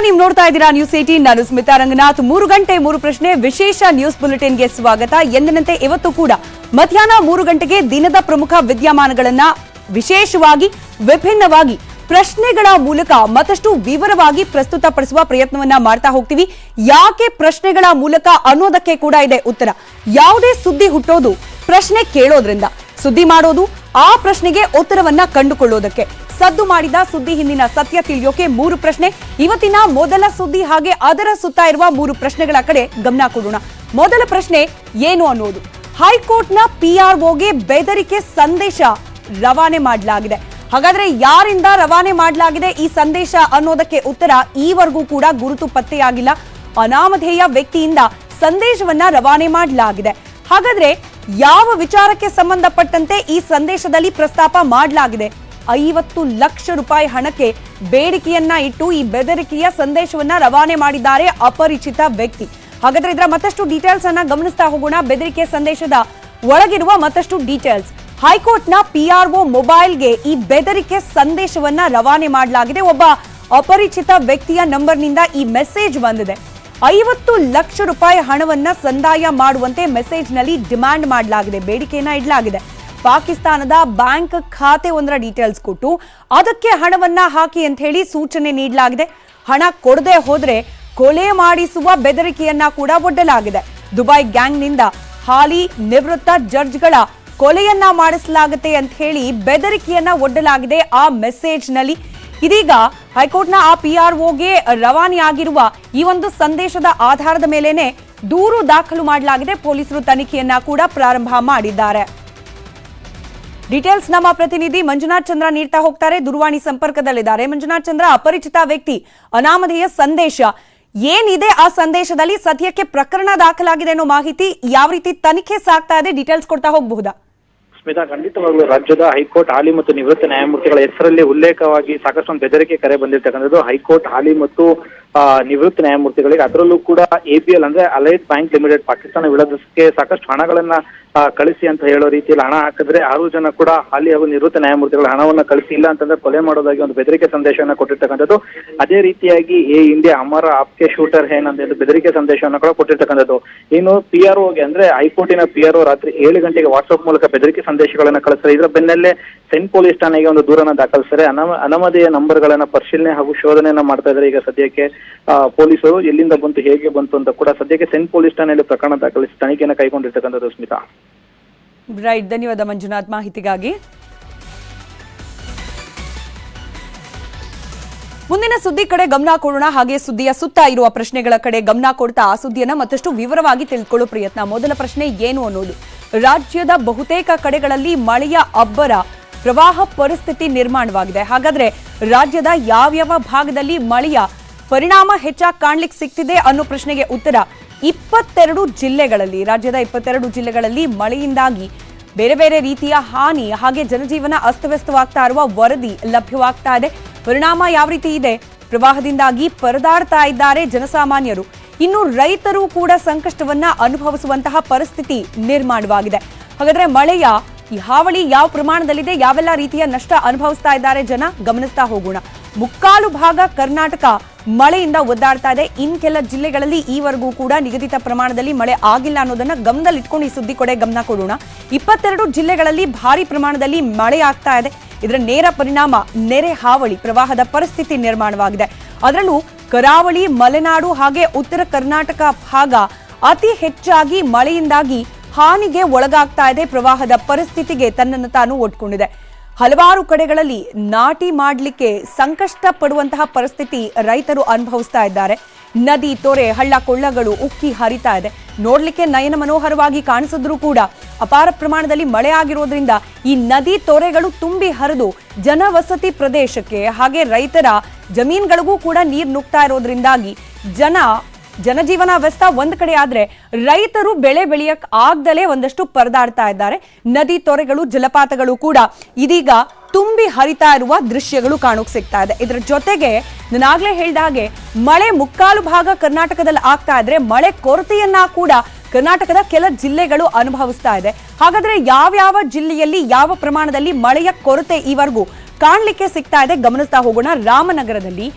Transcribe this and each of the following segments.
ನೀವು ನೋಡ್ತಾ ಇದ್ದೀರಾ ನ್ಯೂಸ್ 18. ನಾನು ಸ್ಮಿತಾ ರಂಗನಾಥ್. 3 ಗಂಟೆ 3 ಪ್ರಶ್ನೆ ವಿಶೇಷ ನ್ಯೂಸ್ ಬುಲೆಟಿನ್ಗೆ ಸ್ವಾಗತ. ಎಂದಿನಂತೆ ಇವತ್ತು ಕೂಡ ಮಧ್ಯಾಹ್ನ 3 ಗಂಟೆಗೆ ದಿನದ ಪ್ರಮುಖ ವಿದ್ಯಮಾನಗಳನ್ನ ವಿಶೇಷವಾಗಿ ವಿಭಿನ್ನವಾಗಿ ಪ್ರಶ್ನೆಗಳ ಮೂಲಕ ಮತ್ತಷ್ಟು ವಿವರವಾಗಿ ಪ್ರಸ್ತುತಪಡಿಸುವ ಪ್ರಯತ್ನವನ್ನ ಮಾಡ್ತಾ ಹೋಗ್ತೀವಿ. ಯಾಕೆ ಪ್ರಶ್ನೆಗಳ ಮೂಲಕ ಅನ್ನೋದಕ್ಕೆ ಕೂಡ ಇದೆ ಉತ್ತರ. ಯಾವುದೇ ಸುದ್ದಿ ಹುಟ್ಟೋದು ಪ್ರಶ್ನೆ ಕೇಳೋದ್ರಿಂದ, ಸುದ್ದಿ ಮಾಡೋದು ಆ ಪ್ರಶ್ನೆಗೆ ಉತ್ತರವನ್ನ ಕಂಡುಕೊಳ್ಳೋದಕ್ಕೆ. ಸದ್ದು ಮಾಡಿದ ಸುದ್ದಿ ಹಿಂದಿನ ಸತ್ಯ ತಿಳಿಯೋಕೆ 3 ಪ್ರಶ್ನೆ. ಇವತ್ತಿನ ಮೊದಲ ಸುದ್ದಿ ಹಾಗೆ ಅದರ ಸುತ್ತ ಇರುವ 3 ಪ್ರಶ್ನೆಗಳ ಕಡೆ ಗಮನ ಕೊಡೋಣ. ಮೊದಲ ಪ್ರಶ್ನೆ ಏನು ಅನ್ನೋದು, ಹೈಕೋರ್ಟ್ನ PROಗೆ ಬೆದರಿಕೆ ಸಂದೇಶ ರವಾನೆ ಮಾಡಲಾಗಿದೆ. ಹಾಗಾದ್ರೆ ಯಾರಿಂದ ರವಾನೆ ಮಾಡಲಾಗಿದೆ ಈ ಸಂದೇಶ ಅನ್ನೋದಕ್ಕೆ ಉತ್ತರ ಈವರೆಗೂ ಕೂಡ ಗುರುತು ಪತ್ತೆಯಾಗಿಲ್ಲ. ಅನಾಮಧೇಯ ವ್ಯಕ್ತಿಯಿಂದ ಸಂದೇಶವನ್ನ ರವಾನೆ ಮಾಡಲಾಗಿದೆ. ಹಾಗಾದ್ರೆ ಯಾವ ವಿಚಾರಕ್ಕೆ ಸಂಬಂಧಪಟ್ಟಂತೆ ಈ ಸಂದೇಶದಲ್ಲಿ ಪ್ರಸ್ತಾಪ ಮಾಡಲಾಗಿದೆ? 50 ಲಕ್ಷ ರೂಪಾಯಿ ಹಣಕ್ಕೆ ಬೇಡಿಕೆಯನ್ನ ಇಟ್ಟು ಈ ಬೆದರಿಕೆಯ ಸಂದೇಶವನ್ನ ರವಾನೆ ಮಾಡಿದ್ದಾರೆ ಅಪರಿಚಿತ ವ್ಯಕ್ತಿ. ಹಾಗಾದ್ರೆ ಇದರ ಮತ್ತಷ್ಟು ಡೀಟೇಲ್ಸ್ ಅನ್ನ ಗಮನಿಸ್ತಾ ಹೋಗೋಣ. ಬೆದರಿಕೆ ಸಂದೇಶದ ಒಳಗಿರುವ ಮತ್ತಷ್ಟು ಡೀಟೇಲ್ಸ್. ಹೈಕೋರ್ಟ್ನ PRO ಮೊಬೈಲ್ಗೆ ಈ ಬೆದರಿಕೆ ಸಂದೇಶವನ್ನ ರವಾನೆ ಮಾಡಲಾಗಿದೆ. ಒಬ್ಬ ಅಪರಿಚಿತ ವ್ಯಕ್ತಿಯ ನಂಬರ್ನಿಂದ ಈ ಮೆಸೇಜ್ ಬಂದಿದೆ. 50 ಲಕ್ಷ ರೂಪಾಯಿ ಹಣವನ್ನ ಸಂದಾಯ ಮಾಡುವಂತೆ ಮೆಸೇಜ್ನಲ್ಲಿ ಡಿಮ್ಯಾಂಡ್ ಮಾಡಲಾಗಿದೆ, ಬೇಡಿಕೆಯನ್ನ ಇಡಲಾಗಿದೆ. ಪಾಕಿಸ್ತಾನದ ಬ್ಯಾಂಕ್ ಖಾತೆ ಒಂದರ ಡೀಟೇಲ್ಸ್ ಕೊಟ್ಟು ಅದಕ್ಕೆ ಹಣವನ್ನ ಹಾಕಿ ಅಂತ ಹೇಳಿ ಸೂಚನೆ ನೀಡಲಾಗಿದೆ. ಹಣ ಕೊಡದೆ ಹೋದ್ರೆ ಕೊಲೆ ಮಾಡಿಸುವ ಬೆದರಿಕೆಯನ್ನ ಕೂಡ ಒಡ್ಡಲಾಗಿದೆ. ದುಬೈ ಗ್ಯಾಂಗ್ನಿಂದ ಹಾಲಿ ನಿವೃತ್ತ ಜಡ್ಜ್ಗಳ ಕೊಲೆಯನ್ನ ಮಾಡಿಸಲಾಗುತ್ತೆ ಅಂತ ಹೇಳಿ ಬೆದರಿಕೆಯನ್ನ ಒಡ್ಡಲಾಗಿದೆ ಆ ಮೆಸೇಜ್ನಲ್ಲಿ. ಇದೀಗ ಹೈಕೋರ್ಟ್ನ ಆ PROಗೆ ರವಾನೆಯಾಗಿರುವ ಈ ಒಂದು ಸಂದೇಶದ ಆಧಾರದ ಮೇಲೇನೆ ದೂರು ದಾಖಲು ಮಾಡಲಾಗಿದೆ. ಪೊಲೀಸರು ತನಿಖೆಯನ್ನ ಕೂಡ ಪ್ರಾರಂಭ ಮಾಡಿದ್ದಾರೆ. ಡೀಟೇಲ್ಸ್ ನಮ್ಮ ಪ್ರತಿನಿಧಿ ಮಂಜುನಾಥ್ ಚಂದ್ರ ನೀಡ್ತಾ ಹೋಗ್ತಾರೆ. ದೂರವಾಣಿ ಸಂಪರ್ಕದಲ್ಲಿದ್ದಾರೆ. ಮಂಜುನಾಥ್ ಚಂದ್ರ, ಅಪರಿಚಿತ ವ್ಯಕ್ತಿ ಅನಾಮಧೇಯ ಸಂದೇಶ ಏನಿದೆ ಆ ಸಂದೇಶದಲ್ಲಿ? ಸದ್ಯಕ್ಕೆ ಪ್ರಕರಣ ದಾಖಲಾಗಿದೆ ಅನ್ನೋ ಮಾಹಿತಿ, ಯಾವ ರೀತಿ ತನಿಖೆ ಸಾಗ್ತಾ ಇದೆ, ಡೀಟೇಲ್ಸ್ ಕೊಡ್ತಾ ಹೋಗಬಹುದಾ? ಸ್ಮಿತಾ, ಖಂಡಿತವಾಗ್ಲೂ ರಾಜ್ಯದ ಹೈಕೋರ್ಟ್ ಹಾಲಿ ಮತ್ತು ನಿವೃತ್ತ ನ್ಯಾಯಮೂರ್ತಿಗಳ ಹೆಸರಲ್ಲಿ ಉಲ್ಲೇಖವಾಗಿ ಸಾಕಷ್ಟು ಒಂದು ಬೆದರಿಕೆ ಕರೆ ಬಂದಿರ್ತಕ್ಕಂಥದ್ದು. ಹೈಕೋರ್ಟ್ ಹಾಲಿ ಮತ್ತು ನಿವೃತ್ತ ನ್ಯಾಯಮೂರ್ತಿಗಳಿಗೆ, ಅದರಲ್ಲೂ ಕೂಡ ABL ಅಂದ್ರೆ ಅಲೈಡ್ ಬ್ಯಾಂಕ್ ಲಿಮಿಟೆಡ್ ಪಾಕಿಸ್ತಾನ ವಿಳಾಸಕ್ಕೆ ಸಾಕಷ್ಟು ಹಣಗಳನ್ನ ಕಳಿಸಿ ಅಂತ ಹೇಳೋ ರೀತಿಯಲ್ಲಿ ಹಣ ಹಾಕಿದ್ರೆ 6 ಜನ ಕೂಡ ಹಾಲಿ ಹಾಗೂ ನಿವೃತ್ತ ನ್ಯಾಯಮೂರ್ತಿಗಳ ಹಣವನ್ನ ಕಳಿಸಿಲ್ಲ ಅಂತಂದ್ರೆ ಕೊಲೆ ಮಾಡೋದಾಗಿ ಒಂದು ಬೆದರಿಕೆ ಸಂದೇಶವನ್ನ ಕೊಟ್ಟಿರ್ತಕ್ಕಂಥದ್ದು. ಅದೇ ರೀತಿಯಾಗಿ ಇಂಡಿಯಾ ಅಮರ ಆಪ್ಕೆ ಶೂಟರ್ ಹೇನ್ ಅಂತ ಬೆದರಿಕೆ ಸಂದೇಶವನ್ನ ಕೂಡ ಕೊಟ್ಟಿರ್ತಕ್ಕಂಥದ್ದು. ಇನ್ನು PROಗೆ ಅಂದ್ರೆ ಹೈಕೋರ್ಟಿನ PRO ರಾತ್ರಿ 7 ಗಂಟೆಗೆ ವಾಟ್ಸ್ಆಪ್ ಮೂಲಕ ಬೆದರಿಕೆ ಸಂದೇಶಗಳನ್ನ ಕಳಿಸ್ತಾರೆ. ಇದರ ಬೆನ್ನಲ್ಲೇ ಸೆಂಟ್ ಪೊಲೀಸ್ ಠಾಣೆಗೆ ಒಂದು ದೂರನ್ನ ದಾಖಲಿಸ್ತಾರೆ. ಅನಾಮಧೇಯ ನಂಬರ್ಗಳನ್ನ ಪರಿಶೀಲನೆ ಹಾಗೂ ಶೋಧನೆಯನ್ನ ಮಾಡ್ತಾ ಇದ್ದಾರೆ. ಈಗ ಸದ್ಯಕ್ಕೆ ಪೊಲೀಸರು ಎಲ್ಲಿಂದ ಬಂತು, ಹೇಗೆ ಬಂತು ಅಂತ ಕೂಡ ಸದ್ಯಕ್ಕೆ ಸೆಂಟ್ ಪೊಲೀಸ್ ಠಾಣೆಯಲ್ಲಿ ಪ್ರಕರಣ ದಾಖಲಿಸಿ ತನಿಖೆಯನ್ನು ಕೈಗೊಂಡಿರ್ತಕ್ಕಂಥದ್ದು. ಸ್ಮಿತಾ, ರೈಟ್, ಧನ್ಯವಾದ ಮಂಜುನಾಥ್ ಮಾಹಿತಿಗಾಗಿ. ಮುಂದಿನ ಸುದ್ದಿ ಕಡೆ ಗಮನ ಕೊಡೋಣ. ಹಾಗೆ ಸುದ್ದಿಯ ಸುತ್ತ ಇರುವ ಪ್ರಶ್ನೆಗಳ ಕಡೆ ಗಮನ ಕೊಡ್ತಾ ಆ ಸುದ್ದಿಯನ್ನ ಮತ್ತಷ್ಟು ವಿವರವಾಗಿ ತಿಳಿದುಕೊಳ್ಳೋ ಪ್ರಯತ್ನ. ಮೊದಲ ಪ್ರಶ್ನೆ ಏನು ಅನ್ನೋದು, ರಾಜ್ಯದ ಬಹುತೇಕ ಕಡೆಗಳಲ್ಲಿ ಮಳೆಯ ಅಬ್ಬರ, ಪ್ರವಾಹ ಪರಿಸ್ಥಿತಿ ನಿರ್ಮಾಣವಾಗಿದೆ. ಹಾಗಾದ್ರೆ ರಾಜ್ಯದ ಯಾವ್ಯಾವ ಭಾಗದಲ್ಲಿ ಮಳೆಯ ಪರಿಣಾಮ ಹೆಚ್ಚಾಗಿ ಕಾಣ್ಲಿಕ್ಕೆ ಸಿಗ್ತಿದೆ ಅನ್ನೋ ಪ್ರಶ್ನೆಗೆ ಉತ್ತರ 22 ಜಿಲ್ಲೆಗಳಲ್ಲಿ, ರಾಜ್ಯದ 22 ಜಿಲ್ಲೆಗಳಲ್ಲಿ ಮಳೆಯಿಂದಾಗಿ ಬೇರೆ ಬೇರೆ ರೀತಿಯ ಹಾನಿ ಹಾಗೆ ಜನಜೀವನ ಅಸ್ತವ್ಯಸ್ತವಾಗ್ತಾ ಇರುವ ವರದಿ ಲಭ್ಯವಾಗ್ತಾ ಇದೆ. ಪರಿಣಾಮ ಯಾವ ರೀತಿ ಇದೆ? ಪ್ರವಾಹದಿಂದಾಗಿ ಪರದಾಡ್ತಾ ಇದ್ದಾರೆ ಜನಸಾಮಾನ್ಯರು. ಇನ್ನು ರೈತರು ಕೂಡ ಸಂಕಷ್ಟವನ್ನ ಅನುಭವಿಸುವಂತಹ ಪರಿಸ್ಥಿತಿ ನಿರ್ಮಾಣವಾಗಿದೆ. ಹಾಗಾದ್ರೆ ಮಳೆಯ ಈ ಹಾವಳಿ ಯಾವ ಪ್ರಮಾಣದಲ್ಲಿದೆ, ಯಾವೆಲ್ಲ ರೀತಿಯ ನಷ್ಟ ಅನುಭವಿಸ್ತಾ ಇದ್ದಾರೆ ಜನ, ಗಮನಿಸ್ತಾ ಹೋಗೋಣ. ಮುಕ್ಕಾಲು ಭಾಗ ಕರ್ನಾಟಕ ಮಳೆಯಿಂದ ಒದ್ದಾಡ್ತಾ ಇದೆ. ಇನ್ ಕೆಲ ಜಿಲ್ಲೆಗಳಲ್ಲಿ ಈವರೆಗೂ ಕೂಡ ನಿಗದಿತ ಪ್ರಮಾಣದಲ್ಲಿ ಮಳೆ ಆಗಿಲ್ಲ ಅನ್ನೋದನ್ನ ಗಮನದಲ್ಲಿಟ್ಕೊಂಡು ಈ ಸುದ್ದಿ ಕಡೆ ಗಮನ ಕೊಡೋಣ. 22 ಜಿಲ್ಲೆಗಳಲ್ಲಿ ಭಾರಿ ಪ್ರಮಾಣದಲ್ಲಿ ಮಳೆ ಆಗ್ತಾ ಇದೆ. ಇದರ ನೇರ ಪರಿಣಾಮ ನೆರೆ ಹಾವಳಿ, ಪ್ರವಾಹದ ಪರಿಸ್ಥಿತಿ ನಿರ್ಮಾಣವಾಗಿದೆ. ಅದರಲ್ಲೂ ಕರಾವಳಿ, ಮಲೆನಾಡು ಹಾಗೆ ಉತ್ತರ ಕರ್ನಾಟಕ ಭಾಗ ಅತಿ ಹೆಚ್ಚಾಗಿ ಮಳೆಯಿಂದಾಗಿ ಹಾನಿಗೆ ಒಳಗಾಗ್ತಾ ಇದೆ. ಪ್ರವಾಹದ ಪರಿಸ್ಥಿತಿಗೆ ತನ್ನನ್ನು ತಾನು ಒಡ್ಕೊಂಡಿದೆ. ಹಲವಾರು ಕಡೆಗಳಲ್ಲಿ ನಾಟಿ ಮಾಡಲಿಕ್ಕೆ ಸಂಕಷ್ಟ ಪಡುವಂತಹ ಪರಿಸ್ಥಿತಿ ರೈತರು ಅನುಭವಿಸ್ತಾ ಇದ್ದಾರೆ. ನದಿ, ತೊರೆ, ಹಳ್ಳ ಕೊಳ್ಳಗಳು ಉಕ್ಕಿ ಹರಿತಾ ಇದೆ. ನೋಡ್ಲಿಕ್ಕೆ ನಯನ ಮನೋಹರವಾಗಿ ಕಾಣಿಸಿದ್ರೂ ಕೂಡ ಅಪಾರ ಪ್ರಮಾಣದಲ್ಲಿ ಮಳೆ ಆಗಿರೋದ್ರಿಂದ ಈ ನದಿ ತೊರೆಗಳು ತುಂಬಿ ಹರಿದು ಜನವಸತಿ ಪ್ರದೇಶಕ್ಕೆ ಹಾಗೆ ರೈತರ ಜಮೀನುಗಳಿಗೂ ಕೂಡ ನೀರು ನುಗ್ತಾ ಇರೋದ್ರಿಂದಾಗಿ ಜನಜೀವನ ವ್ಯಸ್ತ ಒಂದ್ ಕಡೆ ಆದ್ರೆ ರೈತರು ಬೆಳೆ ಬೆಳೆಯಕ್ ಆಗ್ದಲೇ ಒಂದಷ್ಟು ಪರದಾಡ್ತಾ ಇದ್ದಾರೆ. ನದಿ ತೊರೆಗಳು, ಜಲಪಾತಗಳು ಕೂಡ ಇದೀಗ ತುಂಬಿ ಹರಿತಾ ಇರುವ ದೃಶ್ಯಗಳು ಕಾಣೋಕ್ ಸಿಗ್ತಾ ಇದೆ. ಇದರ ಜೊತೆಗೆ ನಾನಾಗ್ಲೇ ಹೇಳ್ದ ಹಾಗೆ ಮಳೆ ಮುಕ್ಕಾಲು ಭಾಗ ಕರ್ನಾಟಕದಲ್ಲಿ ಆಗ್ತಾ ಇದ್ರೆ ಮಳೆ ಕೊರತೆಯನ್ನ ಕೂಡ ಕರ್ನಾಟಕದ ಕೆಲ ಜಿಲ್ಲೆಗಳು ಅನುಭವಿಸ್ತಾ ಇದೆ. ಹಾಗಾದ್ರೆ ಯಾವ್ಯಾವ ಜಿಲ್ಲೆಯಲ್ಲಿ ಯಾವ ಪ್ರಮಾಣದಲ್ಲಿ ಮಳೆಯ ಕೊರತೆ ಈವರೆಗೂ ಕಾಣಲಿಕ್ಕೆ ಸಿಗ್ತಾ ಇದೆ ಗಮನಿಸ್ತಾ ಹೋಗೋಣ. ರಾಮನಗರದಲ್ಲಿ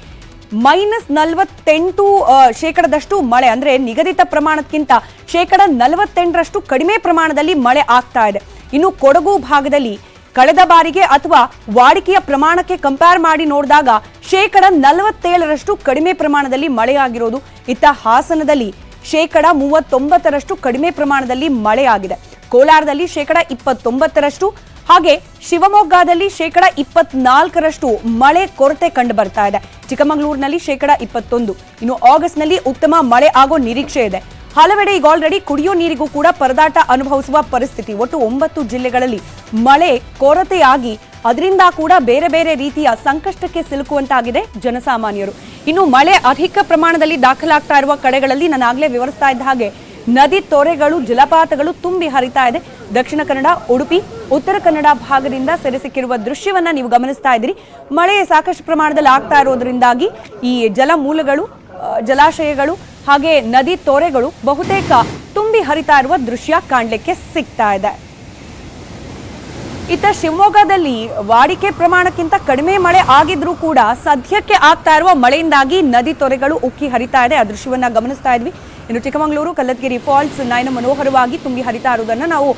ಶೇಕಡದಷ್ಟು ಮಳೆ, ಅಂದ್ರೆ ನಿಗದಿತ ಪ್ರಮಾಣಕ್ಕಿಂತ 48% ಕಡಿಮೆ ಪ್ರಮಾಣದಲ್ಲಿ ಮಳೆ ಆಗ್ತಾ ಇದೆ. ಇನ್ನು ಕೊಡಗು ಭಾಗದಲ್ಲಿ ಕಳೆದ ಬಾರಿಗೆ ಅಥವಾ ವಾಡಿಕೆಯ ಪ್ರಮಾಣಕ್ಕೆ ಕಂಪೇರ್ ಮಾಡಿ ನೋಡಿದಾಗ 47% ಕಡಿಮೆ ಪ್ರಮಾಣದಲ್ಲಿ ಮಳೆಯಾಗಿರೋದು. ಇತ್ತ ಹಾಸನದಲ್ಲಿ 39% ಕಡಿಮೆ ಪ್ರಮಾಣದಲ್ಲಿ ಮಳೆಯಾಗಿದೆ. ಕೋಲಾರದಲ್ಲಿ 29%, ಹಾಗೆ ಶಿವಮೊಗ್ಗದಲ್ಲಿ 24% ಮಳೆ ಕೊರತೆ ಕಂಡು ಬರ್ತಾ ಇದೆ. ಚಿಕ್ಕಮಗಳೂರಿನಲ್ಲಿ 21%. ಇನ್ನು ಆಗಸ್ಟ್ನಲ್ಲಿ ಉತ್ತಮ ಮಳೆ ಆಗೋ ನಿರೀಕ್ಷೆ ಇದೆ. ಹಲವೆಡೆ ಈಗ ಆಲ್ರೆಡಿ ಕುಡಿಯೋ ನೀರಿಗೂ ಕೂಡ ಪರದಾಟ ಅನುಭವಿಸುವ ಪರಿಸ್ಥಿತಿ. ಒಟ್ಟು 9 ಜಿಲ್ಲೆಗಳಲ್ಲಿ ಮಳೆ ಕೊರತೆಯಾಗಿ ಅದರಿಂದ ಕೂಡ ಬೇರೆ ಬೇರೆ ರೀತಿಯ ಸಂಕಷ್ಟಕ್ಕೆ ಸಿಲುಕುವಂತಾಗಿದೆ ಜನಸಾಮಾನ್ಯರು. ಇನ್ನು ಮಳೆ ಅಧಿಕ ಪ್ರಮಾಣದಲ್ಲಿ ದಾಖಲಾಗ್ತಾ ಇರುವ ಕಡೆಗಳಲ್ಲಿ ನಾನು ಆಗಲೇ ವಿವರಿಸ್ತಾ ಇದ್ದ ಹಾಗೆ ನದಿ ತೊರೆಗಳು, ಜಲಪಾತಗಳು ತುಂಬಿ ಹರಿತಾ ಇದೆ. ದಕ್ಷಿಣ ಕನ್ನಡ, ಉಡುಪಿ, ಉತ್ತರ ಕನ್ನಡ ಭಾಗದಿಂದ ಸೆರೆ ಸಿಕ್ಕಿರುವ ದೃಶ್ಯವನ್ನ ನೀವು ಗಮನಿಸ್ತಾ ಇದ್ದೀರಿ. ಮಳೆ ಸಾಕಷ್ಟು ಪ್ರಮಾಣದಲ್ಲಿ ಆಗ್ತಾ ಇರೋದ್ರಿಂದಾಗಿ ಈ ಜಲಮೂಲಗಳು, ಜಲಾಶಯಗಳು ಹಾಗೆ ನದಿ ತೊರೆಗಳು ಬಹುತೇಕ ತುಂಬಿ ಹರಿತಾ ಇರುವ ದೃಶ್ಯ ಕಾಣಲಿಕ್ಕೆ ಸಿಗ್ತಾ ಇದೆ. ಇತ್ತ ಶಿವಮೊಗ್ಗದಲ್ಲಿ ವಾಡಿಕೆ ಪ್ರಮಾಣಕ್ಕಿಂತ ಕಡಿಮೆ ಮಳೆ ಆಗಿದ್ರೂ ಕೂಡ ಸದ್ಯಕ್ಕೆ ಆಗ್ತಾ ಇರುವ ಮಳೆಯಿಂದಾಗಿ ನದಿ ತೊರೆಗಳು ಉಕ್ಕಿ ಹರಿತಾ ಇದೆ. ಆ ದೃಶ್ಯವನ್ನ ಗಮನಿಸ್ತಾ ಇದ್ವಿ. ಇನ್ನು ಚಿಕ್ಕಮಗಳೂರು ಕಲ್ಲತ್ಗಿರಿ ಫಾಲ್ಸ್ ನಯನ ಮನೋಹರವಾಗಿ ತುಂಬಿ ಹರಿತಾ ಇರುವುದನ್ನು ನಾವು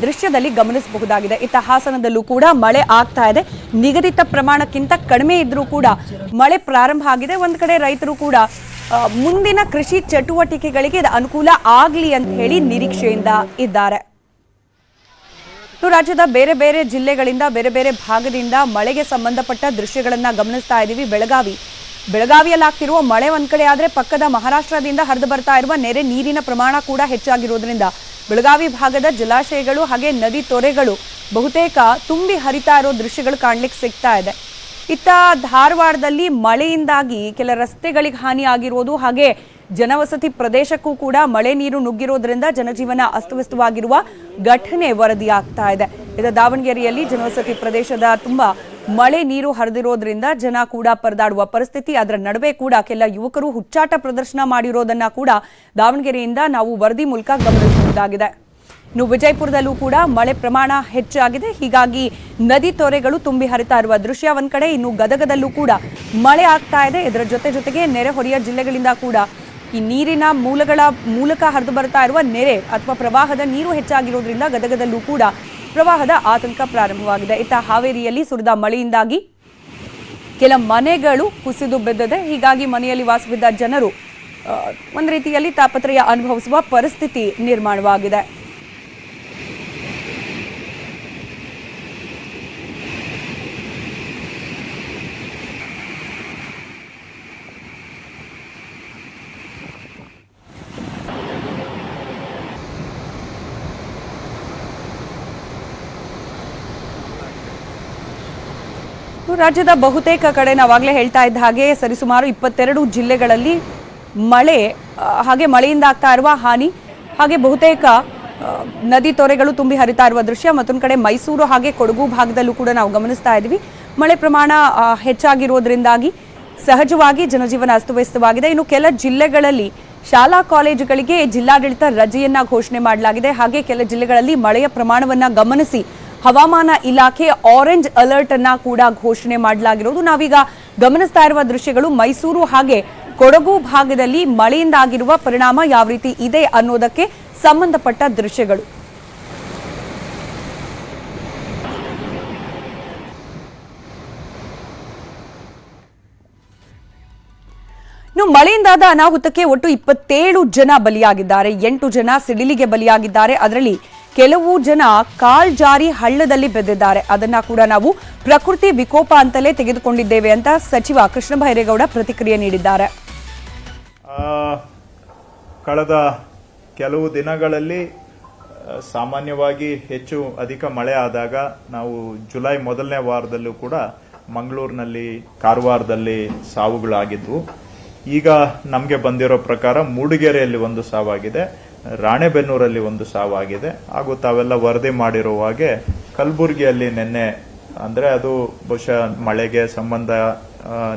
ದೃಶ್ಯದಲ್ಲಿ ಗಮನಿಸಬಹುದಾಗಿದೆ. ಇತ್ತ ಹಾಸನದಲ್ಲೂ ಕೂಡ ಮಳೆ ಆಗ್ತಾ ಇದೆ. ನಿಗದಿತ ಪ್ರಮಾಣಕ್ಕಿಂತ ಕಡಿಮೆ ಇದ್ರೂ ಕೂಡ ಮಳೆ ಪ್ರಾರಂಭ ಆಗಿದೆ. ಒಂದ್ ಕಡೆ ರೈತರು ಕೂಡ ಮುಂದಿನ ಕೃಷಿ ಚಟುವಟಿಕೆಗಳಿಗೆ ಇದು ಅನುಕೂಲ ಆಗ್ಲಿ ಅಂತ ಹೇಳಿ ನಿರೀಕ್ಷೆಯಿಂದ ಇದ್ದಾರೆ. ರಾಜ್ಯದ ಬೇರೆ ಬೇರೆ ಜಿಲ್ಲೆಗಳಿಂದ, ಬೇರೆ ಬೇರೆ ಭಾಗದಿಂದ ಮಳೆಗೆ ಸಂಬಂಧಪಟ್ಟ ದೃಶ್ಯಗಳನ್ನ ಗಮನಿಸ್ತಾ ಇದ್ದೀವಿ. ಬೆಳಗಾವಿಯಲ್ಲಿ ಆಗ್ತಿರುವ ಮಳೆ ಒಂದ್ ಕಡೆ ಆದ್ರೆ ಪಕ್ಕದ ಮಹಾರಾಷ್ಟ್ರದಿಂದ ಹರಿದು ಬರ್ತಾ ಇರುವ ನೆರೆ ನೀರಿನ ಪ್ರಮಾಣ ಕೂಡ ಹೆಚ್ಚಾಗಿರೋದ್ರಿಂದ ಬೆಳಗಾವಿ ಭಾಗದ ಜಲಾಶಯಗಳು ಹಾಗೆ ನದಿ ತೊರೆಗಳು ಬಹುತೇಕ ತುಂಬಿ ಹರಿತಾ ಇರೋ ದೃಶ್ಯಗಳು ಕಾಣ್ಲಿಕ್ಕೆ ಸಿಗ್ತಾ ಇದೆ. ಇತ್ತ ಧಾರವಾಡದಲ್ಲಿ ಮಳೆಯಿಂದಾಗಿ ಕೆಲ ರಸ್ತೆಗಳಿಗೆ ಹಾನಿ ಆಗಿರೋದು, ಹಾಗೆ ಜನವಸತಿ ಪ್ರದೇಶಕ್ಕೂ ಕೂಡ ಮಳೆ ನೀರು ನುಗ್ಗಿರೋದ್ರಿಂದ ಜನಜೀವನ ಅಸ್ತವ್ಯಸ್ತವಾಗಿರುವ ಘಟನೆ ವರದಿಯಾಗ್ತಾ ಇದೆ. ಇದ ದಾವಣಗೆರೆಯಲ್ಲಿ ಜನವಸತಿ ಪ್ರದೇಶದ ತುಂಬಾ ಮಳೆ ನೀರು ಹರಿದಿರೋದ್ರಿಂದ ಜನ ಕೂಡ ಪರದಾಡುವ ಪರಿಸ್ಥಿತಿ. ಅದರ ನಡುವೆ ಕೂಡ ಕೆಲ ಯುವಕರು ಹುಚ್ಚಾಟ ಪ್ರದರ್ಶನ ಮಾಡಿರೋದನ್ನ ಕೂಡ ದಾವಣಗೆರೆಯಿಂದ ನಾವು ವರದಿ ಮೂಲಕ ಗಮನಿಸಬಹುದಾಗಿದೆ. ಇನ್ನು ವಿಜಯಪುರದಲ್ಲೂ ಕೂಡ ಮಳೆ ಪ್ರಮಾಣ ಹೆಚ್ಚಾಗಿದೆ. ಹೀಗಾಗಿ ನದಿ ತೊರೆಗಳು ತುಂಬಿ ಹರಿತಾ ಇರುವ ದೃಶ್ಯ ಒಂದ್ ಕಡೆ. ಇನ್ನು ಗದಗದಲ್ಲೂ ಕೂಡ ಮಳೆ ಆಗ್ತಾ ಇದೆ. ಇದರ ಜೊತೆಗೆ ನೆರೆಹೊರೆಯ ಜಿಲ್ಲೆಗಳಿಂದ ಕೂಡ ಈ ನೀರಿನ ಮೂಲಕ ಹರಿದು ಬರ್ತಾ ಇರುವ ನೆರೆ ಅಥವಾ ಪ್ರವಾಹದ ನೀರು ಹೆಚ್ಚಾಗಿರೋದ್ರಿಂದ ಗದಗದಲ್ಲೂ ಕೂಡ ಪ್ರವಾಹದ ಆತಂಕ ಪ್ರಾರಂಭವಾಗಿದೆ. ಇತ್ತ ಹಾವೇರಿಯಲ್ಲಿ ಸುರಿದ ಮಳೆಯಿಂದಾಗಿ ಕೆಲ ಮನೆಗಳು ಕುಸಿದು ಬಿದ್ದಿದೆ. ಹೀಗಾಗಿ ಮನೆಯಲ್ಲಿ ವಾಸವಿದ್ದ ಜನರು ಒಂದು ರೀತಿಯಲ್ಲಿ ತಾಪತ್ರಯ ಅನುಭವಿಸುವ ಪರಿಸ್ಥಿತಿ ನಿರ್ಮಾಣವಾಗಿದೆ. ರಾಜ್ಯದ ಬಹುತೇಕ ಕಡೆ ನಾವಾಗಲೇ ಹೇಳ್ತಾ ಇದ್ದ ಹಾಗೆ ಸರಿಸುಮಾರು 22 ಜಿಲ್ಲೆಗಳಲ್ಲಿ ಮಳೆ ಹಾಗೆ ಮಳೆಯಿಂದ ಆಗ್ತಾ ಇರುವ ಹಾನಿ, ಹಾಗೆ ಬಹುತೇಕ ನದಿ ತೊರೆಗಳು ತುಂಬಿ ಹರಿತಾ ಇರುವ ದೃಶ್ಯ. ಮತ್ತೊಂದು ಕಡೆ ಮೈಸೂರು ಹಾಗೆ ಕೊಡಗು ಭಾಗದಲ್ಲೂ ಕೂಡ ನಾವು ಗಮನಿಸ್ತಾ ಇದ್ವಿ. ಮಳೆ ಪ್ರಮಾಣ ಹೆಚ್ಚಾಗಿರೋದ್ರಿಂದಾಗಿ ಸಹಜವಾಗಿ ಜನಜೀವನ ಅಸ್ತವ್ಯಸ್ತವಾಗಿದೆ. ಇನ್ನು ಕೆಲ ಜಿಲ್ಲೆಗಳಲ್ಲಿ ಶಾಲಾ ಕಾಲೇಜುಗಳಿಗೆ ಜಿಲ್ಲಾಡಳಿತ ರಜೆಯನ್ನ ಘೋಷಣೆ ಮಾಡಲಾಗಿದೆ. ಹಾಗೆ ಕೆಲ ಜಿಲ್ಲೆಗಳಲ್ಲಿ ಮಳೆಯ ಪ್ರಮಾಣವನ್ನ ಗಮನಿಸಿ ಹವಾಮಾನ ಇಲಾಖೆ ಆರೆಂಜ್ ಅಲರ್ಟ್ ಅನ್ನ ಕೂಡ ಘೋಷಣೆ ಮಾಡಲಾಗಿರೋದು ನಾವೀಗ ಗಮನಿಸ್ತಾ ಇರುವ ದೃಶ್ಯಗಳು. ಮೈಸೂರು ಹಾಗೆ ಕೊಡಗು ಭಾಗದಲ್ಲಿ ಮಳೆಯಿಂದ ಆಗಿರುವ ಪರಿಣಾಮ ಯಾವ ರೀತಿ ಇದೆ ಅನ್ನೋದಕ್ಕೆ ಸಂಬಂಧಪಟ್ಟ ದೃಶ್ಯಗಳು. ಇನ್ನು ಮಳೆಯಿಂದಾದ ಅನಾಹುತಕ್ಕೆ ಒಟ್ಟು 27 ಜನ ಬಲಿಯಾಗಿದ್ದಾರೆ. 8 ಜನ ಸಿಡಿಲಿಗೆ ಬಲಿಯಾಗಿದ್ದಾರೆ. ಅದರಲ್ಲಿ ಕೆಲವು ಜನ ಕಾಲ್ಜಾರಿ ಹಳ್ಳದಲ್ಲಿ ಬೆದ್ದಿದ್ದಾರೆ. ಅದನ್ನ ಕೂಡ ನಾವು ಪ್ರಕೃತಿ ವಿಕೋಪ ಅಂತಲೇ ತೆಗೆದುಕೊಂಡಿದ್ದೇವೆ ಅಂತ ಸಚಿವ ಕೃಷ್ಣ ಬೈರೇಗೌಡ ಪ್ರತಿಕ್ರಿಯೆ ನೀಡಿದ್ದಾರೆ. ಕಳೆದ ಕೆಲವು ದಿನಗಳಲ್ಲಿ ಸಾಮಾನ್ಯವಾಗಿ ಅಧಿಕ ಮಳೆ ಆದಾಗ ನಾವು ಜುಲೈ ಮೊದಲನೇ ವಾರದಲ್ಲೂ ಕೂಡ ಮಂಗಳೂರಿನಲ್ಲಿ, ಕಾರವಾರದಲ್ಲಿ ಸಾವುಗಳಾಗಿದ್ವು. ಈಗ ನಮಗೆ ಬಂದಿರೋ ಪ್ರಕಾರ ಮೂಡಿಗೆರೆಯಲ್ಲಿ ಒಂದು ಸಾವಾಗಿದೆ, ರಾಣೆಬೆನ್ನೂರಲ್ಲಿ ಒಂದು ಸಾವಾಗಿದೆ, ಹಾಗೂ ತಾವೆಲ್ಲ ವರದಿ ಮಾಡಿರೋ ಹಾಗೆ ಕಲಬುರಗಿಯಲ್ಲಿ ನಿನ್ನೆ, ಅಂದ್ರೆ ಅದು ಬಹುಶಃ ಮಳೆಗೆ ಸಂಬಂಧ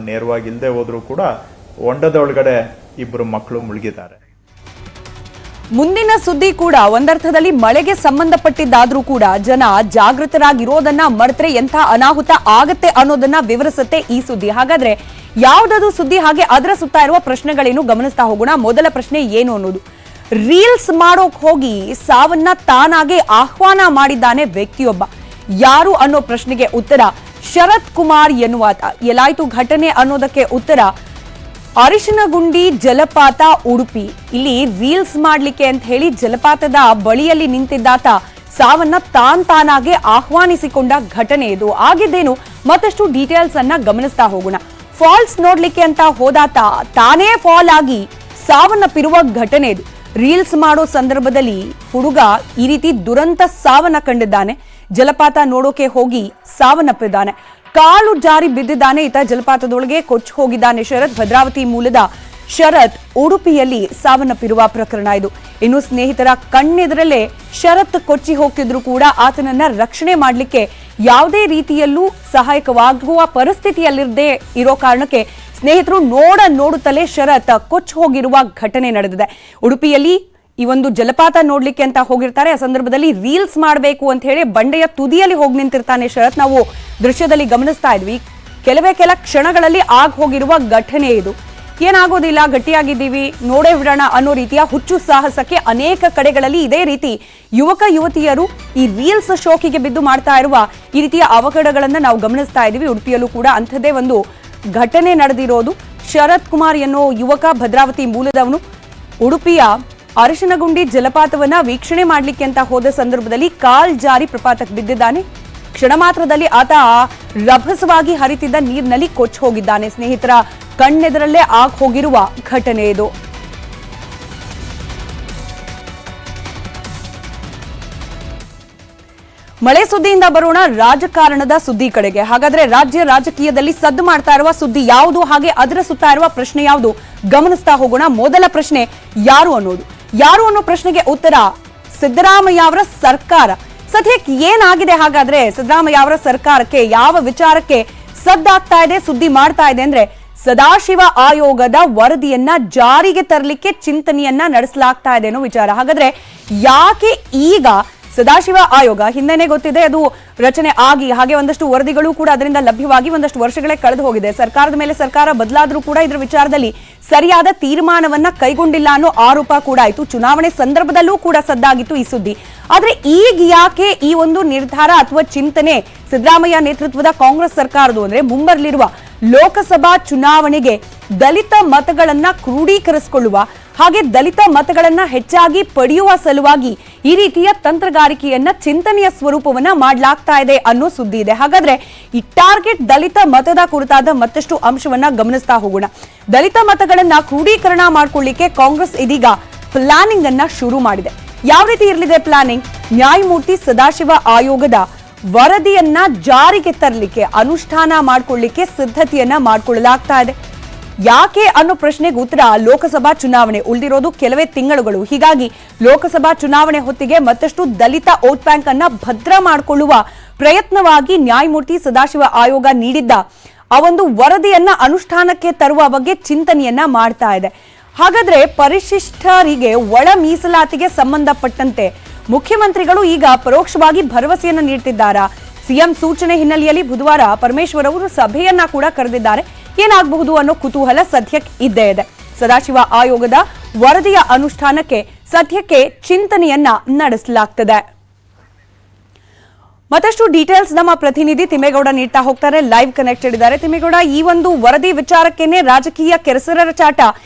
ನೇರವಾಗಿ ಇಲ್ಲದೆ ಹೋದ್ರೂ ಕೂಡ ಹೊಂಡದ ಒಳಗಡೆ 2 ಮಕ್ಕಳು ಮುಳುಗಿದ್ದಾರೆ. ಮುಂದಿನ ಸುದ್ದಿ ಕೂಡ ಒಂದರ್ಥದಲ್ಲಿ ಮಳೆಗೆ ಸಂಬಂಧಪಟ್ಟಿದ್ದಾದ್ರೂ ಕೂಡ ಜನ ಜಾಗೃತರಾಗಿರೋದನ್ನ ಮರೆತ್ರೆ ಎಂಥ ಅನಾಹುತ ಆಗತ್ತೆ ಅನ್ನೋದನ್ನ ವಿವರಿಸುತ್ತೆ ಈ ಸುದ್ದಿ. ಹಾಗಾದ್ರೆ ಯಾವ್ದದು ಸುದ್ದಿ, ಹಾಗೆ ಅದರ ಸುತ್ತ ಇರುವ ಪ್ರಶ್ನೆಗಳೇನು ಗಮನಿಸ್ತಾ ಹೋಗೋಣ. ಮೊದಲ ಪ್ರಶ್ನೆ ಏನು ಅನ್ನೋದು, ರೀಲ್ಸ್ ಮಾಡೋಕ್ ಹೋಗಿ ಸಾವನ್ನ ತಾನಾಗೆ ಆಹ್ವಾನ ಮಾಡಿದ್ದಾನೆ ವ್ಯಕ್ತಿಯೊಬ್ಬ. ಯಾರು ಅನ್ನೋ ಪ್ರಶ್ನೆಗೆ ಉತ್ತರ ಶರತ್ ಕುಮಾರ್ ಎನ್ನುವಾತ. ಎಲ್ಲಾಯ್ತು ಘಟನೆ ಅನ್ನೋದಕ್ಕೆ ಉತ್ತರ ಅರಿಶಿನಗುಂಡಿ ಜಲಪಾತ ಉಡುಪಿ. ಇಲ್ಲಿ ರೀಲ್ಸ್ ಮಾಡ್ಲಿಕ್ಕೆ ಅಂತ ಹೇಳಿ ಜಲಪಾತದ ಬಳಿಯಲ್ಲಿ ನಿಂತಿದ್ದಾತ ಸಾವನ್ನ ತಾನಾಗೆ ಆಹ್ವಾನಿಸಿಕೊಂಡ ಘಟನೆ ಇದು. ಆಗಿದ್ದೇನು ಮತ್ತಷ್ಟು ಡೀಟೇಲ್ಸ್ ಅನ್ನ ಗಮನಿಸ್ತಾ ಹೋಗೋಣ. ಫಾಲ್ಸ್ ನೋಡ್ಲಿಕ್ಕೆ ಅಂತ ಹೋದಾತ ತಾನೇ ಫಾಲ್ ಆಗಿ ಸಾವನ್ನಪ್ಪಿರುವ ಘಟನೆ ಇದು. ರೀಲ್ಸ್ ಮಾಡೋ ಸಂದರ್ಭದಲ್ಲಿ ಹುಡುಗ ಈ ರೀತಿ ದುರಂತ ಸಾವನ್ನ ಕಂಡಿದ್ದಾನೆ. ಜಲಪಾತ ನೋಡೋಕೆ ಹೋಗಿ ಸಾವನ್ನಪ್ಪಿದ್ದಾನೆ. ಕಾಲು ಜಾರಿ ಬಿದ್ದಿದ್ದಾನೆ. ಈತ ಜಲಪಾತದೊಳಗೆ ಕೊಚ್ಚಿ ಹೋಗಿದ್ದಾನೆ ಶರತ್. ಭದ್ರಾವತಿ ಮೂಲದ ಶರತ್ ಉಡುಪಿಯಲ್ಲಿ ಸಾವನ್ನಪ್ಪಿರುವ ಪ್ರಕರಣ ಇದು. ಇನ್ನು ಸ್ನೇಹಿತರ ಕಣ್ಣೆದರಲ್ಲೇ ಶರತ್ ಕೊಚ್ಚಿ ಹೋಗ್ತಿದ್ರು ಕೂಡ ಆತನನ್ನ ರಕ್ಷಣೆ ಮಾಡಲಿಕ್ಕೆ ಯಾವುದೇ ರೀತಿಯಲ್ಲೂ ಸಹಾಯಕವಾಗುವ ಪರಿಸ್ಥಿತಿಯಲ್ಲಿರದೇ ಇರೋ ಕಾರಣಕ್ಕೆ ಸ್ನೇಹಿತರು ನೋಡುತ್ತಲೇ ಶರತ್ ಕೊಚ್ಚಿ ಹೋಗಿರುವ ಘಟನೆ ನಡೆದಿದೆ. ಉಡುಪಿಯಲ್ಲಿ ಈ ಒಂದು ಜಲಪಾತ ನೋಡ್ಲಿಕ್ಕೆ ಅಂತ ಹೋಗಿರ್ತಾರೆ. ಆ ಸಂದರ್ಭದಲ್ಲಿ ರೀಲ್ಸ್ ಮಾಡಬೇಕು ಅಂತ ಹೇಳಿ ಬಂಡೆಯ ತುದಿಯಲ್ಲಿ ಹೋಗಿ ನಿಂತಿರ್ತಾನೆ ಶರತ್. ನಾವು ದೃಶ್ಯದಲ್ಲಿ ಗಮನಿಸ್ತಾ ಇದ್ವಿ. ಕೆಲ ಕ್ಷಣಗಳಲ್ಲಿ ಹೋಗಿರುವ ಘಟನೆ ಇದು. ಏನಾಗೋದಿಲ್ಲ, ಗಟ್ಟಿಯಾಗಿದ್ದೀವಿ, ನೋಡೇ ಬಿಡೋಣ ಅನ್ನೋ ರೀತಿಯ ಹುಚ್ಚು ಸಾಹಸಕ್ಕೆ ಅನೇಕ ಕಡೆಗಳಲ್ಲಿ ಇದೇ ರೀತಿ ಯುವಕ ಯುವತಿಯರು ಈ ರೀಲ್ಸ್ ಶೋಕಿಗೆ ಬಿದ್ದು ಮಾಡ್ತಾ ಇರುವ ಈ ರೀತಿಯ ಅವಘಡಗಳನ್ನ ನಾವು ಗಮನಿಸ್ತಾ ಇದ್ದೀವಿ. ಉಡುಪಿಯಲ್ಲೂ ಕೂಡ ಅಂಥದ್ದೇ ಒಂದು ಘಟನೆ ನಡೆದಿರೋದು. ಶರತ್ ಕುಮಾರ್ ಎನ್ನೋ ಯುವಕ ಭದ್ರಾವತಿ ಮೂಲದವನು ಉಡುಪಿಯ ಅರಿಶಿನಗುಂಡಿ ಜಲಪಾತವನ್ನ ವೀಕ್ಷಣೆ ಮಾಡ್ಲಿಕ್ಕೆ ಅಂತ ಹೋದ ಸಂದರ್ಭದಲ್ಲಿ ಕಾಲ್ ಜಾರಿ ಪ್ರಪಾತಕ್ಕೆ ಬಿದ್ದಿದ್ದಾನೆ. ಕ್ಷಣ ಮಾತ್ರದಲ್ಲಿ ಆತ ರಭಸವಾಗಿ ಹರಿತಿದ್ದ ನೀರಿನಲ್ಲಿ ಕೊಚ್ಚಿ ಹೋಗಿದ್ದಾನೆ. ಸ್ನೇಹಿತರ ಕಣ್ಣೆದರಲ್ಲೇ ಹೋಗಿರುವ ಘಟನೆ ಇದು. ಮಳೆ ಸುದ್ದಿಯಿಂದ ಬರೋಣ ರಾಜಕಾರಣದ ಸುದ್ದಿ ಕಡೆಗೆ. ಹಾಗಾದ್ರೆ ರಾಜ್ಯ ರಾಜಕೀಯದಲ್ಲಿ ಸದ್ದು ಮಾಡ್ತಾ ಇರುವ ಸುದ್ದಿ ಯಾವುದು, ಹಾಗೆ ಅದರ ಸುತ್ತ ಇರುವ ಪ್ರಶ್ನೆ ಯಾವುದು ಗಮನಿಸ್ತಾ ಹೋಗೋಣ. ಮೊದಲ ಪ್ರಶ್ನೆ ಯಾರು ಅನ್ನೋ ಪ್ರಶ್ನೆಗೆ ಉತ್ತರ ಸಿದ್ದರಾಮಯ್ಯ ಅವರ ಸರ್ಕಾರ. ಸದ್ಯಕ್ಕೆ ಏನಾಗಿದೆ, ಹಾಗಾದ್ರೆ ಸಿದ್ದರಾಮಯ್ಯ ಅವರ ಸರ್ಕಾರಕ್ಕೆ ಯಾವ ವಿಚಾರಕ್ಕೆ ಸದ್ದಾಗ್ತಾ ಇದೆ, ಸುದ್ದಿ ಮಾಡ್ತಾ ಇದೆ ಅಂದ್ರೆ ಸದಾಶಿವ ಆಯೋಗದ ವರದಿಯನ್ನ ಜಾರಿಗೆ ತರಲಿಕ್ಕೆ ಚಿಂತನೆಯನ್ನ ನಡೆಸಲಾಗ್ತಾ ಇದೆ ಅನ್ನೋ ವಿಚಾರ. ಹಾಗಾದ್ರೆ ಯಾಕೆ ಈಗ ಸದಾಶಿವ ಆಯೋಗ, ಹಿಂದೆನೆ ಗೊತ್ತಿದೆ ಅದು ರಚನೆ ಆಗಿ, ಹಾಗೆ ಒಂದಷ್ಟು ವರದಿಗಳು ಕೂಡ ಅದರಿಂದ ಲಭ್ಯವಾಗಿ ಒಂದಷ್ಟು ವರ್ಷಗಳೇ ಕಳೆದು ಹೋಗಿದೆ. ಸರ್ಕಾರದ ಮೇಲೆ ಸರ್ಕಾರ ಬದಲಾದ್ರೂ ಕೂಡ ಇದರ ವಿಚಾರದಲ್ಲಿ ಸರಿಯಾದ ತೀರ್ಮಾನವನ್ನ ಕೈಗೊಂಡಿಲ್ಲ ಅನ್ನೋ ಆರೋಪ ಕೂಡ ಆಯಿತು. ಚುನಾವಣೆ ಸಂದರ್ಭದಲ್ಲೂ ಕೂಡ ಸದ್ದಾಗಿತ್ತು ಈ ಸುದ್ದಿ. ಆದ್ರೆ ಈಗ ಯಾಕೆ ಈ ಒಂದು ನಿರ್ಧಾರ ಅಥವಾ ಚಿಂತನೆ ಸಿದ್ದರಾಮಯ್ಯ ನೇತೃತ್ವದ ಕಾಂಗ್ರೆಸ್ ಸರ್ಕಾರದ್ದು ಅಂದ್ರೆ ಮುಂಬರಲಿರುವ ಲೋಕಸಭಾ ಚುನಾವಣೆಗೆ ದಲಿತ ಮತಗಳನ್ನ ಕ್ರೋಢೀಕರಿಸಿಕೊಳ್ಳುವ ಹಾಗೆ ದಲಿತ ಮತಗಳನ್ನ ಹೆಚ್ಚಾಗಿ ಪಡೆಯುವ ಸಲುವಾಗಿ ಈ ರೀತಿಯ ತಂತ್ರಗಾರಿಕೆಯನ್ನ ಚಿಂತನೆಯ ಸ್ವರೂಪವನ್ನ ಮಾಡಲಾಗ್ತಾ ಇದೆ ಅನ್ನೋ ಸುದ್ದಿ ಇದೆ. ಹಾಗಾದ್ರೆ ಈ ಟಾರ್ಗೆಟ್ ದಲಿತ ಮತದ ಕುರಿತಾದ ಮತ್ತಷ್ಟು ಅಂಶವನ್ನ ಗಮನಿಸ್ತಾ ಹೋಗೋಣ. ದಲಿತ ಮತಗಳನ್ನ ಕ್ರೋಢೀಕರಣ ಮಾಡ್ಕೊಳ್ಳಿಕ್ಕೆ ಕಾಂಗ್ರೆಸ್ ಇದೀಗ ಪ್ಲಾನಿಂಗ್ ಅನ್ನ ಶುರು ಮಾಡಿದೆ. ಯಾವ ರೀತಿ ಇರಲಿದೆ ಪ್ಲಾನಿಂಗ್? ನ್ಯಾಯಮೂರ್ತಿ ಸದಾಶಿವ ಆಯೋಗದ ವರದಿಯನ್ನ ಜಾರಿಗೆ ತರಲಿಕ್ಕೆ, ಅನುಷ್ಠಾನ ಮಾಡಿಕೊಳ್ಳಿಕ್ಕೆ ಸಿದ್ಧತೆಯನ್ನ ಮಾಡಿಕೊಳ್ಳಲಾಗ್ತಾ ಇದೆ. ಯಾಕೆ ಅನ್ನೋ ಪ್ರಶ್ನೆಗೆ ಉತ್ತರ ಲೋಕಸಭಾ ಚುನಾವಣೆ. ಉಳಿದಿರೋದು ಕೆಲವೇ ತಿಂಗಳುಗಳು. ಹೀಗಾಗಿ ಲೋಕಸಭಾ ಚುನಾವಣೆ ಹೊತ್ತಿಗೆ ಮತ್ತಷ್ಟು ದಲಿತ ವೋಟ್ ಬ್ಯಾಂಕ್ ಅನ್ನ ಭದ್ರ ಮಾಡಿಕೊಳ್ಳುವ ಪ್ರಯತ್ನವಾಗಿ ನ್ಯಾಯಮೂರ್ತಿ ಸದಾಶಿವ ಆಯೋಗ ನೀಡಿದ್ದ ಆ ಒಂದು ವರದಿಯನ್ನ ಅನುಷ್ಠಾನಕ್ಕೆ ತರುವ ಬಗ್ಗೆ ಚಿಂತನೆಯನ್ನ ಮಾಡ್ತಾ ಇದೆ. ಹಾಗಾದ್ರೆ ಪರಿಶಿಷ್ಟರಿಗೆ ಒಳ ಮೀಸಲಾತಿಗೆ ಸಂಬಂಧಪಟ್ಟಂತೆ ಮುಖ್ಯಮಂತ್ರಿಗಳು ಈಗ ಪರೋಕ್ಷವಾಗಿ ಭರವಸೆಯನ್ನ ನೀಡ್ತಿದ್ದಾರಾ? ಸಿಎಂ ಸೂಚನೆ ಹಿನ್ನೆಲೆಯಲ್ಲಿ ಬುಧವಾರ ಪರಮೇಶ್ವರ್ ಅವರು ಸಭೆಯನ್ನ ಕೂಡ ಕರೆದಿದ್ದಾರೆ. ಏನಾಗಬಹುದು ಅನ್ನೋ ಕುತೂಹಲ ಸದ್ಯಕ್ಕೆ ಇದ್ದೇ ಇದೆ. ಸದಾಶಿವ ಆಯೋಗದ ವರದಿಯ ಅನುಷ್ಠಾನಕ್ಕೆ ಸದ್ಯಕ್ಕೆ ಚಿಂತನೆಯನ್ನ ನಡೆಸಲಾಗ್ತದೆ. ಮತ್ತಷ್ಟು ಡೀಟೇಲ್ಸ್ ನಮ್ಮ ಪ್ರತಿನಿಧಿ ತಿಮ್ಮೇಗೌಡ ನೀಡ್ತಾ ಹೋಗ್ತಾರೆ. ಲೈವ್ ಕನೆಕ್ಟೆಡ್ ಇದ್ದಾರೆ. ತಿಮ್ಮೇಗೌಡ, ಈ ಒಂದು ವರದಿ ವಿಚಾರಕ್ಕೇನೆ ರಾಜಕೀಯ ಕೆರಸರ ಚಾಟ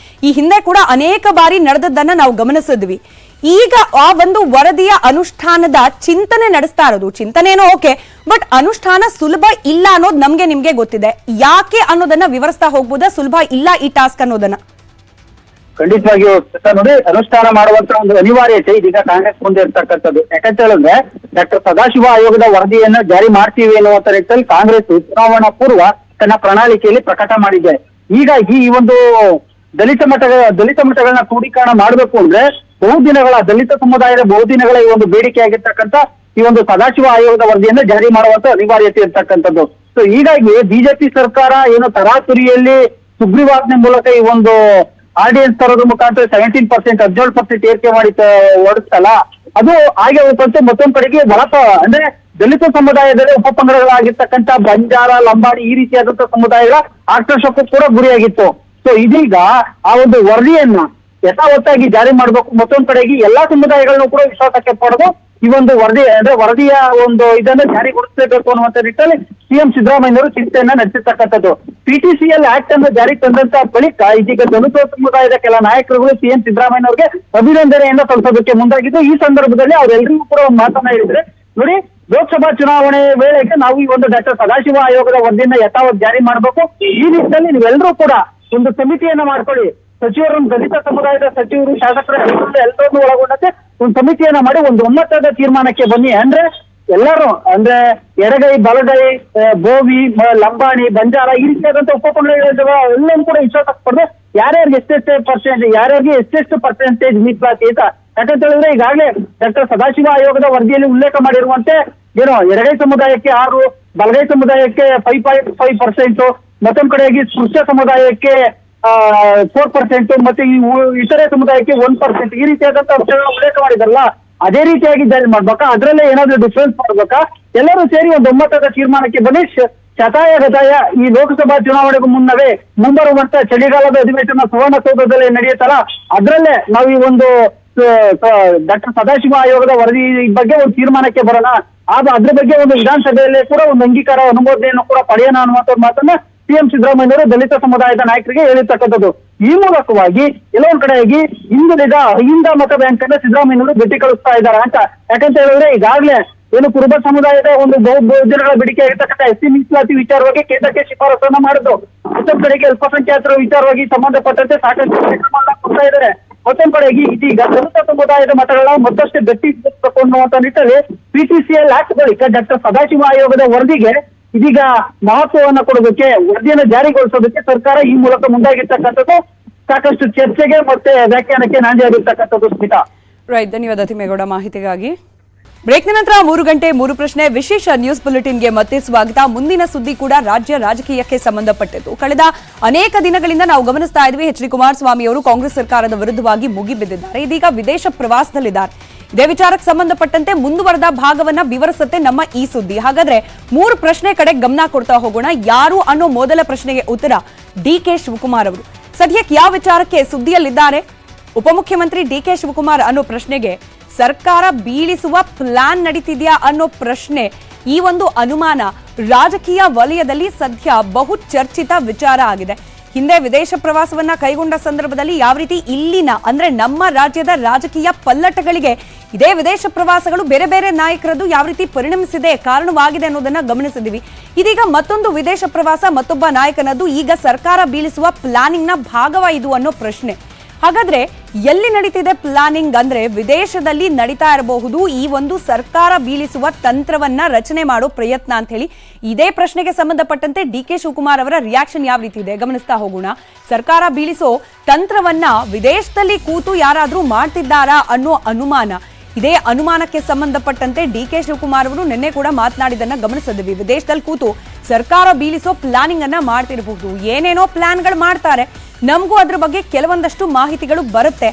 ಈ ಹಿಂದೆ ಕೂಡ ಅನೇಕ ಬಾರಿ ನಡೆದದ್ದನ್ನ ನಾವು ಗಮನಿಸಿದ್ವಿ. ಈಗ ಆ ಒಂದು ವರದಿಯ ಅನುಷ್ಠಾನದ ಚಿಂತನೆ ನಡೆಸ್ತಾ ಇರೋದು. ಚಿಂತನೆನೋ ಓಕೆ, ಬಟ್ ಅನುಷ್ಠಾನ ಸುಲಭ ಇಲ್ಲ ಅನ್ನೋದು ನಿಮ್ಗೆ ಗೊತ್ತಿದೆ. ಯಾಕೆ ಅನ್ನೋದನ್ನ ವಿವರಿಸ್ತಾ ಹೋಗ್ಬೋದಾ? ಸುಲಭ ಇಲ್ಲ ಈ ಟಾಸ್ಕ್ ಅನ್ನೋದನ್ನ. ಖಂಡಿತವಾಗಿಯೂ ನೋಡಿ, ಅನುಷ್ಠಾನ ಮಾಡುವಂತ ಒಂದು ಅನಿವಾರ್ಯತೆ ಇದೀಗ ಕಾಂಗ್ರೆಸ್ ಮುಂದೆ ಇರ್ತಕ್ಕಂಥದ್ದು. ಯಾಕಂತ ಹೇಳಿದ್ರೆ ಡಾಕ್ಟರ್ ಸದಾಶಿವ ಆಯೋಗದ ವರದಿಯನ್ನ ಜಾರಿ ಮಾಡ್ತೀವಿ ಅನ್ನುವಂತ ನಿಟ್ಟಿನಲ್ಲಿ ಕಾಂಗ್ರೆಸ್ ಚುನಾವಣಾ ಪೂರ್ವ ತನ್ನ ಪ್ರಣಾಳಿಕೆಯಲ್ಲಿ ಪ್ರಕಟ ಮಾಡಿದೆ. ಹೀಗಾಗಿ ಈ ಒಂದು ದಲಿತ ಮಠಗಳನ್ನ ಕ್ರೋಢೀಕರಣ ಮಾಡಬೇಕು ಅಂದ್ರೆ ಬಹುದಿನಗಳ ದಲಿತ ಸಮುದಾಯದ ಬಹುದಿನಗಳ ಈ ಒಂದು ಬೇಡಿಕೆ ಆಗಿರ್ತಕ್ಕಂಥ ಈ ಒಂದು ಸದಾಶಿವ ಆಯೋಗದ ವರದಿಯನ್ನ ಜಾರಿ ಮಾಡುವಂತ ಅನಿವಾರ್ಯತೆ ಇರ್ತಕ್ಕಂಥದ್ದು. ಸೊ ಹೀಗಾಗಿ ಬಿಜೆಪಿ ಸರ್ಕಾರ ಏನು ತರಾತುರಿಯಲ್ಲಿ ಸುಗ್ರೀವಾಜ್ಞೆ ಮೂಲಕ ಈ ಒಂದು ಆರ್ಡಿಎನ್ಸ್ ತರೋದ್ರ ಮುಖಾಂತರ 17% 17% ಏರಿಕೆ ಮಾಡಿ ಹೊರಡಿಸ್ತಲ್ಲ, ಅದು ಹಾಗೆ ಹೋಗ್ತಂತೆ. ಮತ್ತೊಂದ್ ಕಡೆಗೆ ಅಂದ್ರೆ ದಲಿತ ಸಮುದಾಯದಲ್ಲಿ ಉಪಪಂಗಡಗಳಾಗಿರ್ತಕ್ಕಂಥ ಬಂಜಾರ, ಲಂಬಾಡಿ ಈ ರೀತಿಯಾದಂತಹ ಸಮುದಾಯಗಳ ಆಕ್ರೋಶಕ್ಕೂ ಕೂಡ ಗುರಿಯಾಗಿತ್ತು. ಸೊ ಇದೀಗ ಆ ಒಂದು ವರದಿಯನ್ನ ಯಥಾವತ್ತಾಗಿ ಜಾರಿ ಮಾಡಬೇಕು. ಮತ್ತೊಂದ್ ಕಡೆಗೆ ಎಲ್ಲಾ ಸಮುದಾಯಗಳನ್ನು ಕೂಡ ವಿಶ್ವಾಸಕ್ಕೆ ಪಡೆದು ಈ ಒಂದು ವರದಿಯ ಒಂದು ಇದನ್ನು ಜಾರಿಗೊಳಿಸಬೇಕು ಅನ್ನುವಂತ ನಿಟ್ಟಿನಲ್ಲಿ ಸಿಎಂ ಸಿದ್ದರಾಮಯ್ಯವರು ಚಿಂತೆಯನ್ನ ನಡೆಸಿರ್ತಕ್ಕಂಥದ್ದು. PTCL ಆಕ್ಟ್ ಅನ್ನು ಜಾರಿ ತಂದಂತ ಬಳಿಕ ಇದೀಗ ದಲಿತ ಸಮುದಾಯದ ಕೆಲ ನಾಯಕರುಗಳು ಸಿಎಂ ಸಿದ್ದರಾಮಯ್ಯವ್ರಿಗೆ ಅಭಿನಂದನೆಯನ್ನ ಸಲ್ಲಿಸೋದಕ್ಕೆ ಮುಂದಾಗಿದ್ದು, ಈ ಸಂದರ್ಭದಲ್ಲಿ ಅವರೆಲ್ಲರಿಗೂ ಕೂಡ ಒಂದು ಮಾತನ್ನ ಹೇಳಿದ್ರೆ, ನೋಡಿ ಲೋಕಸಭಾ ಚುನಾವಣೆ ವೇಳೆಗೆ ನಾವು ಈ ಒಂದು ಡಾಕ್ಟರ್ ಸದಾಶಿವ ಆಯೋಗದ ವರದಿಯನ್ನ ಯಥಾವತ್ ಜಾರಿ ಮಾಡಬೇಕು. ಈ ನಿಟ್ಟಿನಲ್ಲಿ ನೀವೆಲ್ಲರೂ ಕೂಡ ಒಂದು ಸಮಿತಿಯನ್ನ ಮಾಡ್ಕೊಳ್ಳಿ. ಸಚಿವರನ್ನು, ದಲಿತ ಸಮುದಾಯದ ಸಚಿವರು, ಶಾಸಕರು ಎಲ್ಲರನ್ನು ಒಳಗೊಂಡಂತೆ ಒಂದು ಸಮಿತಿಯನ್ನ ಮಾಡಿ ಒಂದು ಒಮ್ಮತದ ತೀರ್ಮಾನಕ್ಕೆ ಬನ್ನಿ. ಅಂದ್ರೆ ಎಲ್ಲರೂ ಅಂದ್ರೆ ಎಡಗೈ, ಬಲಗೈ, ಬೋವಿ, ಲಂಬಾಣಿ, ಬಂಜಾರ ಈ ರೀತಿಯಾದಂತಹ ಉಪಪಂಗಡಗಳಿದ್ದಾವೆ, ಎಲ್ಲರೂ ಕೂಡ ವಿಶ್ವಾಸಕ್ಕೆ ಪಡೆದು ಯಾರ್ಯಾರಿಗೆ ಎಷ್ಟೆಷ್ಟು ಪರ್ಸೆಂಟೇಜ್ ಮೀಸಲಾತಿ ಅಂತ. ಯಾಕಂತ ಹೇಳಿದ್ರೆ ಈಗಾಗಲೇ ಡಾಕ್ಟರ್ ಸದಾಶಿವ ಆಯೋಗದ ವರದಿಯಲ್ಲಿ ಉಲ್ಲೇಖ ಮಾಡಿರುವಂತೆ ಎಡಗೈ ಸಮುದಾಯಕ್ಕೆ 6, ಬಲಗೈ ಸಮುದಾಯಕ್ಕೆ 5.5%, ಮತ್ತೊಂದ್ ಕಡೆಯಾಗಿ ಸ್ಪೃಶ್ಯ ಸಮುದಾಯಕ್ಕೆ 4% ಮತ್ತೆ ಈ ಇತರೆ ಸಮುದಾಯಕ್ಕೆ 1%, ಈ ರೀತಿಯಾದಂತಹ ಅಂಶಗಳನ್ನ ಉಲ್ಲೇಖ ಮಾಡಿದಾರಲ್ಲ, ಅದೇ ರೀತಿಯಾಗಿ ಜಾರಿ ಮಾಡ್ಬೇಕಾ? ಅದ್ರಲ್ಲೇ ಏನಾದ್ರೂ ಡಿಫ್ರೆನ್ಸ್ ಮಾಡ್ಬೇಕಾ? ಎಲ್ಲರೂ ಸೇರಿ ಒಂದು ಒಮ್ಮತದ ತೀರ್ಮಾನಕ್ಕೆ ಬನ್ನಿ. ಗತಾಯ ಈ ಲೋಕಸಭಾ ಚುನಾವಣೆಗೂ ಮುನ್ನವೇ ಮುಂಬರುವಂತ ಚಳಿಗಾಲದ ಅಧಿವೇಶನ ಸುವರ್ಣಸೌಧದಲ್ಲಿ ನಡೆಯುತ್ತಲ್ಲ, ಅದ್ರಲ್ಲೇ ನಾವು ಈ ಒಂದು ಡಾಕ್ಟರ್ ಸದಾಶಿವ ಆಯೋಗದ ವರದಿ ಬಗ್ಗೆ ಒಂದು ತೀರ್ಮಾನಕ್ಕೆ ಬರೋಣ. ಅದ್ರ ಬಗ್ಗೆ ಒಂದು ವಿಧಾನಸಭೆಯಲ್ಲಿ ಕೂಡ ಒಂದು ಅಂಗೀಕಾರ, ಅನುಮೋದನೆಯನ್ನು ಕೂಡ ಪಡೆಯೋಣ ಅನ್ನುವಂಥ ಮಾತನ್ನ ಸಿಎಂ ಸಿದ್ದರಾಮಯ್ಯವರು ದಲಿತ ಸಮುದಾಯದ ನಾಯಕರಿಗೆ ಹೇಳಿರ್ತಕ್ಕಂಥದ್ದು. ಈ ಮೂಲಕವಾಗಿ ಕೆಲವೊಂದ್ ಕಡೆಯಾಗಿ ಹಿಂದುಳಿದ ಅಹಿಂದ ಮತ ಬ್ಯಾಂಕ್ ಅನ್ನ ಸಿದ್ದರಾಮಯ್ಯವರು ಭೇಟಿ ಕಳಿಸ್ತಾ ಇದ್ದಾರೆ ಅಂತ. ಯಾಕಂತ ಹೇಳಿದ್ರೆ ಈಗಾಗಲೇ ಕುರುಬ ಸಮುದಾಯದ ಒಂದು ಬಹುದಿನಗಳ ಬೇಡಿಕೆ ಆಗಿರ್ತಕ್ಕಂಥ SC ಮೀಸಲಾತಿ ವಿಚಾರವಾಗಿ ಕೇಂದ್ರಕ್ಕೆ ಶಿಫಾರಸನ್ನ ಮಾಡಿದ್ದು. ಮತ್ತೊಂದ್ ಕಡೆಗೆ ಅಲ್ಪಸಂಖ್ಯಾತರ ವಿಚಾರವಾಗಿ ಸಂಬಂಧಪಟ್ಟಂತೆ ಸಾಕಷ್ಟು ಕಾರ್ಯಕ್ರಮಗಳನ್ನ ಕೊಡ್ತಾ ಇದ್ದಾರೆ. ಮತ್ತೊಂದ್ ಕಡೆಗೆ ಇದೀಗ ದಲಿತ ಸಮುದಾಯದ ಮತಗಳನ್ನ ಮತ್ತಷ್ಟು ಗಟ್ಟಿಗೊಳಿಸಬೇಕು ಅನ್ನುವಂತ ನಿಟ್ಟಿನಲ್ಲಿ PTCL ಆಕ್ಟ್ ಬಳಿಕ ಡಾಕ್ಟರ್ ಸದಾಶಿವ ಆಯೋಗದ ವರದಿಗೆ ಇದೀಗ ಮಹತ್ವವನ್ನ ಕೊಡೋದಕ್ಕೆ, ವರದಿಯನ್ನು ಜಾರಿಗೊಳಿಸೋದಕ್ಕೆ ಸರ್ಕಾರ ಈ ಮೂಲಕ ಮುಂದಾಗಿರ್ತಕ್ಕಂಥದ್ದು ಸಾಕಷ್ಟು ಚರ್ಚೆಗೆ ಮತ್ತೆ ವ್ಯಾಖ್ಯಾನಕ್ಕೆ ನಾಂದಿಯಾಗಿರ್ತಕ್ಕಂಥದ್ದು. ಸ್ಮಿತಾ, ರೈಟ್, ಧನ್ಯವಾದ ತಿಮ್ಮೇಗೌಡ ಮಾಹಿತಿಗಾಗಿ. ಬ್ರೇಕ್ನ ನಂತರ 3 ಗಂಟೆ 3 ಪ್ರಶ್ನೆ ವಿಶೇಷ ನ್ಯೂಸ್ ಬುಲೆಟಿನ್ಗೆ ಮತ್ತೆ ಸ್ವಾಗತ. ಮುಂದಿನ ಸುದ್ದಿ ಕೂಡ ರಾಜ್ಯ ರಾಜಕೀಯಕ್ಕೆ ಸಂಬಂಧಪಟ್ಟಿದ್ದು. ಕಳೆದ ಅನೇಕ ದಿನಗಳಿಂದ ನಾವು ಗಮನಿಸ್ತಾ ಇದ್ವಿ, ಎಚ್ ಡಿ ಕುಮಾರಸ್ವಾಮಿ ಅವರು ಕಾಂಗ್ರೆಸ್ ಸರ್ಕಾರದ ವಿರುದ್ಧವಾಗಿ ಮುಗಿಬಿದ್ದಿದ್ದಾರೆ. ಇದೀಗ ವಿದೇಶ ಪ್ರವಾಸದಲ್ಲಿದ್ದಾರೆ. ಇದೇ ವಿಚಾರಕ್ಕೆ ಸಂಬಂಧಪಟ್ಟಂತೆ ಮುಂದುವರೆದ ಭಾಗವನ್ನ ವಿವರಿಸುತ್ತೆ ನಮ್ಮ ಈ ಸುದ್ದಿ. ಹಾಗಾದ್ರೆ 3 ಪ್ರಶ್ನೆ ಕಡೆ ಗಮನ ಕೊಡ್ತಾ ಹೋಗೋಣ. ಯಾರು ಅನ್ನೋ ಮೊದಲ ಪ್ರಶ್ನೆಗೆ ಉತ್ತರ DK ಶಿವಕುಮಾರ್ ಅವರು. ಸದ್ಯಕ್ಕೆ ಯಾವ ವಿಚಾರಕ್ಕೆ ಸುದ್ದಿಯಲ್ಲಿದ್ದಾರೆ? ಉಪಮುಖ್ಯಮಂತ್ರಿ DK ಶಿವಕುಮಾರ್ ಅನ್ನೋ ಪ್ರಶ್ನೆಗೆ ಸರ್ಕಾರ ಬೀಳಿಸುವ ಪ್ಲಾನ್ ನಡೀತಿದ್ಯಾ ಅನ್ನೋ ಪ್ರಶ್ನೆ, ಈ ಒಂದು ಅನುಮಾನ ರಾಜಕೀಯ ವಲಯದಲ್ಲಿ ಸದ್ಯ ಬಹು ಚರ್ಚಿತ ವಿಚಾರ ಆಗಿದೆ. ಹಿಂದೆ ವಿದೇಶ ಪ್ರವಾಸವನ್ನ ಕೈಗೊಂಡ ಸಂದರ್ಭದಲ್ಲಿ ಯಾವ ರೀತಿ ಇಲ್ಲಿನ ಅಂದ್ರೆ ನಮ್ಮ ರಾಜ್ಯದ ರಾಜಕೀಯ ಪಲ್ಲಟಗಳಿಗೆ ಇದೇ ವಿದೇಶ ಪ್ರವಾಸಗಳು ಬೇರೆ ಬೇರೆ ನಾಯಕರದ್ದು ಯಾವ ರೀತಿ ಪರಿಣಮಿಸಿದೆ, ಕಾರಣವಾಗಿದೆ ಅನ್ನೋದನ್ನ ಗಮನಿಸಿದೀವಿ. ಇದೀಗ ಮತ್ತೊಂದು ವಿದೇಶ ಪ್ರವಾಸ ಮತ್ತೊಬ್ಬ ನಾಯಕನದ್ದು ಈಗ ಸರ್ಕಾರ ಬೀಳಿಸುವ ಪ್ಲಾನಿಂಗ್ ನ ಭಾಗವಾಯಿತು ಅನ್ನೋ ಪ್ರಶ್ನೆ. ಹಾಗಾದ್ರೆ ಎಲ್ಲಿ ನಡೀತಿದೆ ಪ್ಲಾನಿಂಗ್ ಅಂದ್ರೆ ವಿದೇಶದಲ್ಲಿ ನಡೀತಾ ಇರಬಹುದು ಈ ಒಂದು ಸರ್ಕಾರ ಬೀಳಿಸುವ ತಂತ್ರವನ್ನ ರಚನೆ ಮಾಡೋ ಪ್ರಯತ್ನ ಅಂತ ಹೇಳಿ. ಇದೇ ಪ್ರಶ್ನೆಗೆ ಸಂಬಂಧಪಟ್ಟಂತೆ DK ಶಿವಕುಮಾರ್ ಅವರ ರಿಯಾಕ್ಷನ್ ಯಾವ ರೀತಿ ಇದೆ ಗಮನಿಸ್ತಾ ಹೋಗೋಣ. ಸರ್ಕಾರ ಬೀಳಿಸೋ ತಂತ್ರವನ್ನ ವಿದೇಶದಲ್ಲಿ ಕೂತು ಯಾರಾದ್ರೂ ಮಾಡ್ತಿದ್ದಾರಾ ಅನ್ನೋ ಅನುಮಾನ, ಇದೇ ಅನುಮಾನಕ್ಕೆ ಸಂಬಂಧಪಟ್ಟಂತೆ DK ಶಿವಕುಮಾರ್ ಅವರು ನಿನ್ನೆ ಕೂಡ ಮಾತನಾಡಿದನ್ನ ಗಮನಿಸಿದ್ವಿ. ವಿದೇಶದಲ್ಲಿ ಕೂತು ಸರ್ಕಾರ ಬೀಳಿಸೋ ಪ್ಲಾನಿಂಗ್ ಅನ್ನ ಮಾಡ್ತಿರಬಹುದು, ಏನೇನೋ ಪ್ಲಾನ್ಗಳು ಮಾಡ್ತಾರೆ. ನಮಗೂ ಅದ್ರ ಬಗ್ಗೆ ಕೆಲವೊಂದಷ್ಟು ಮಾಹಿತಿಗಳು ಬರುತ್ತೆ.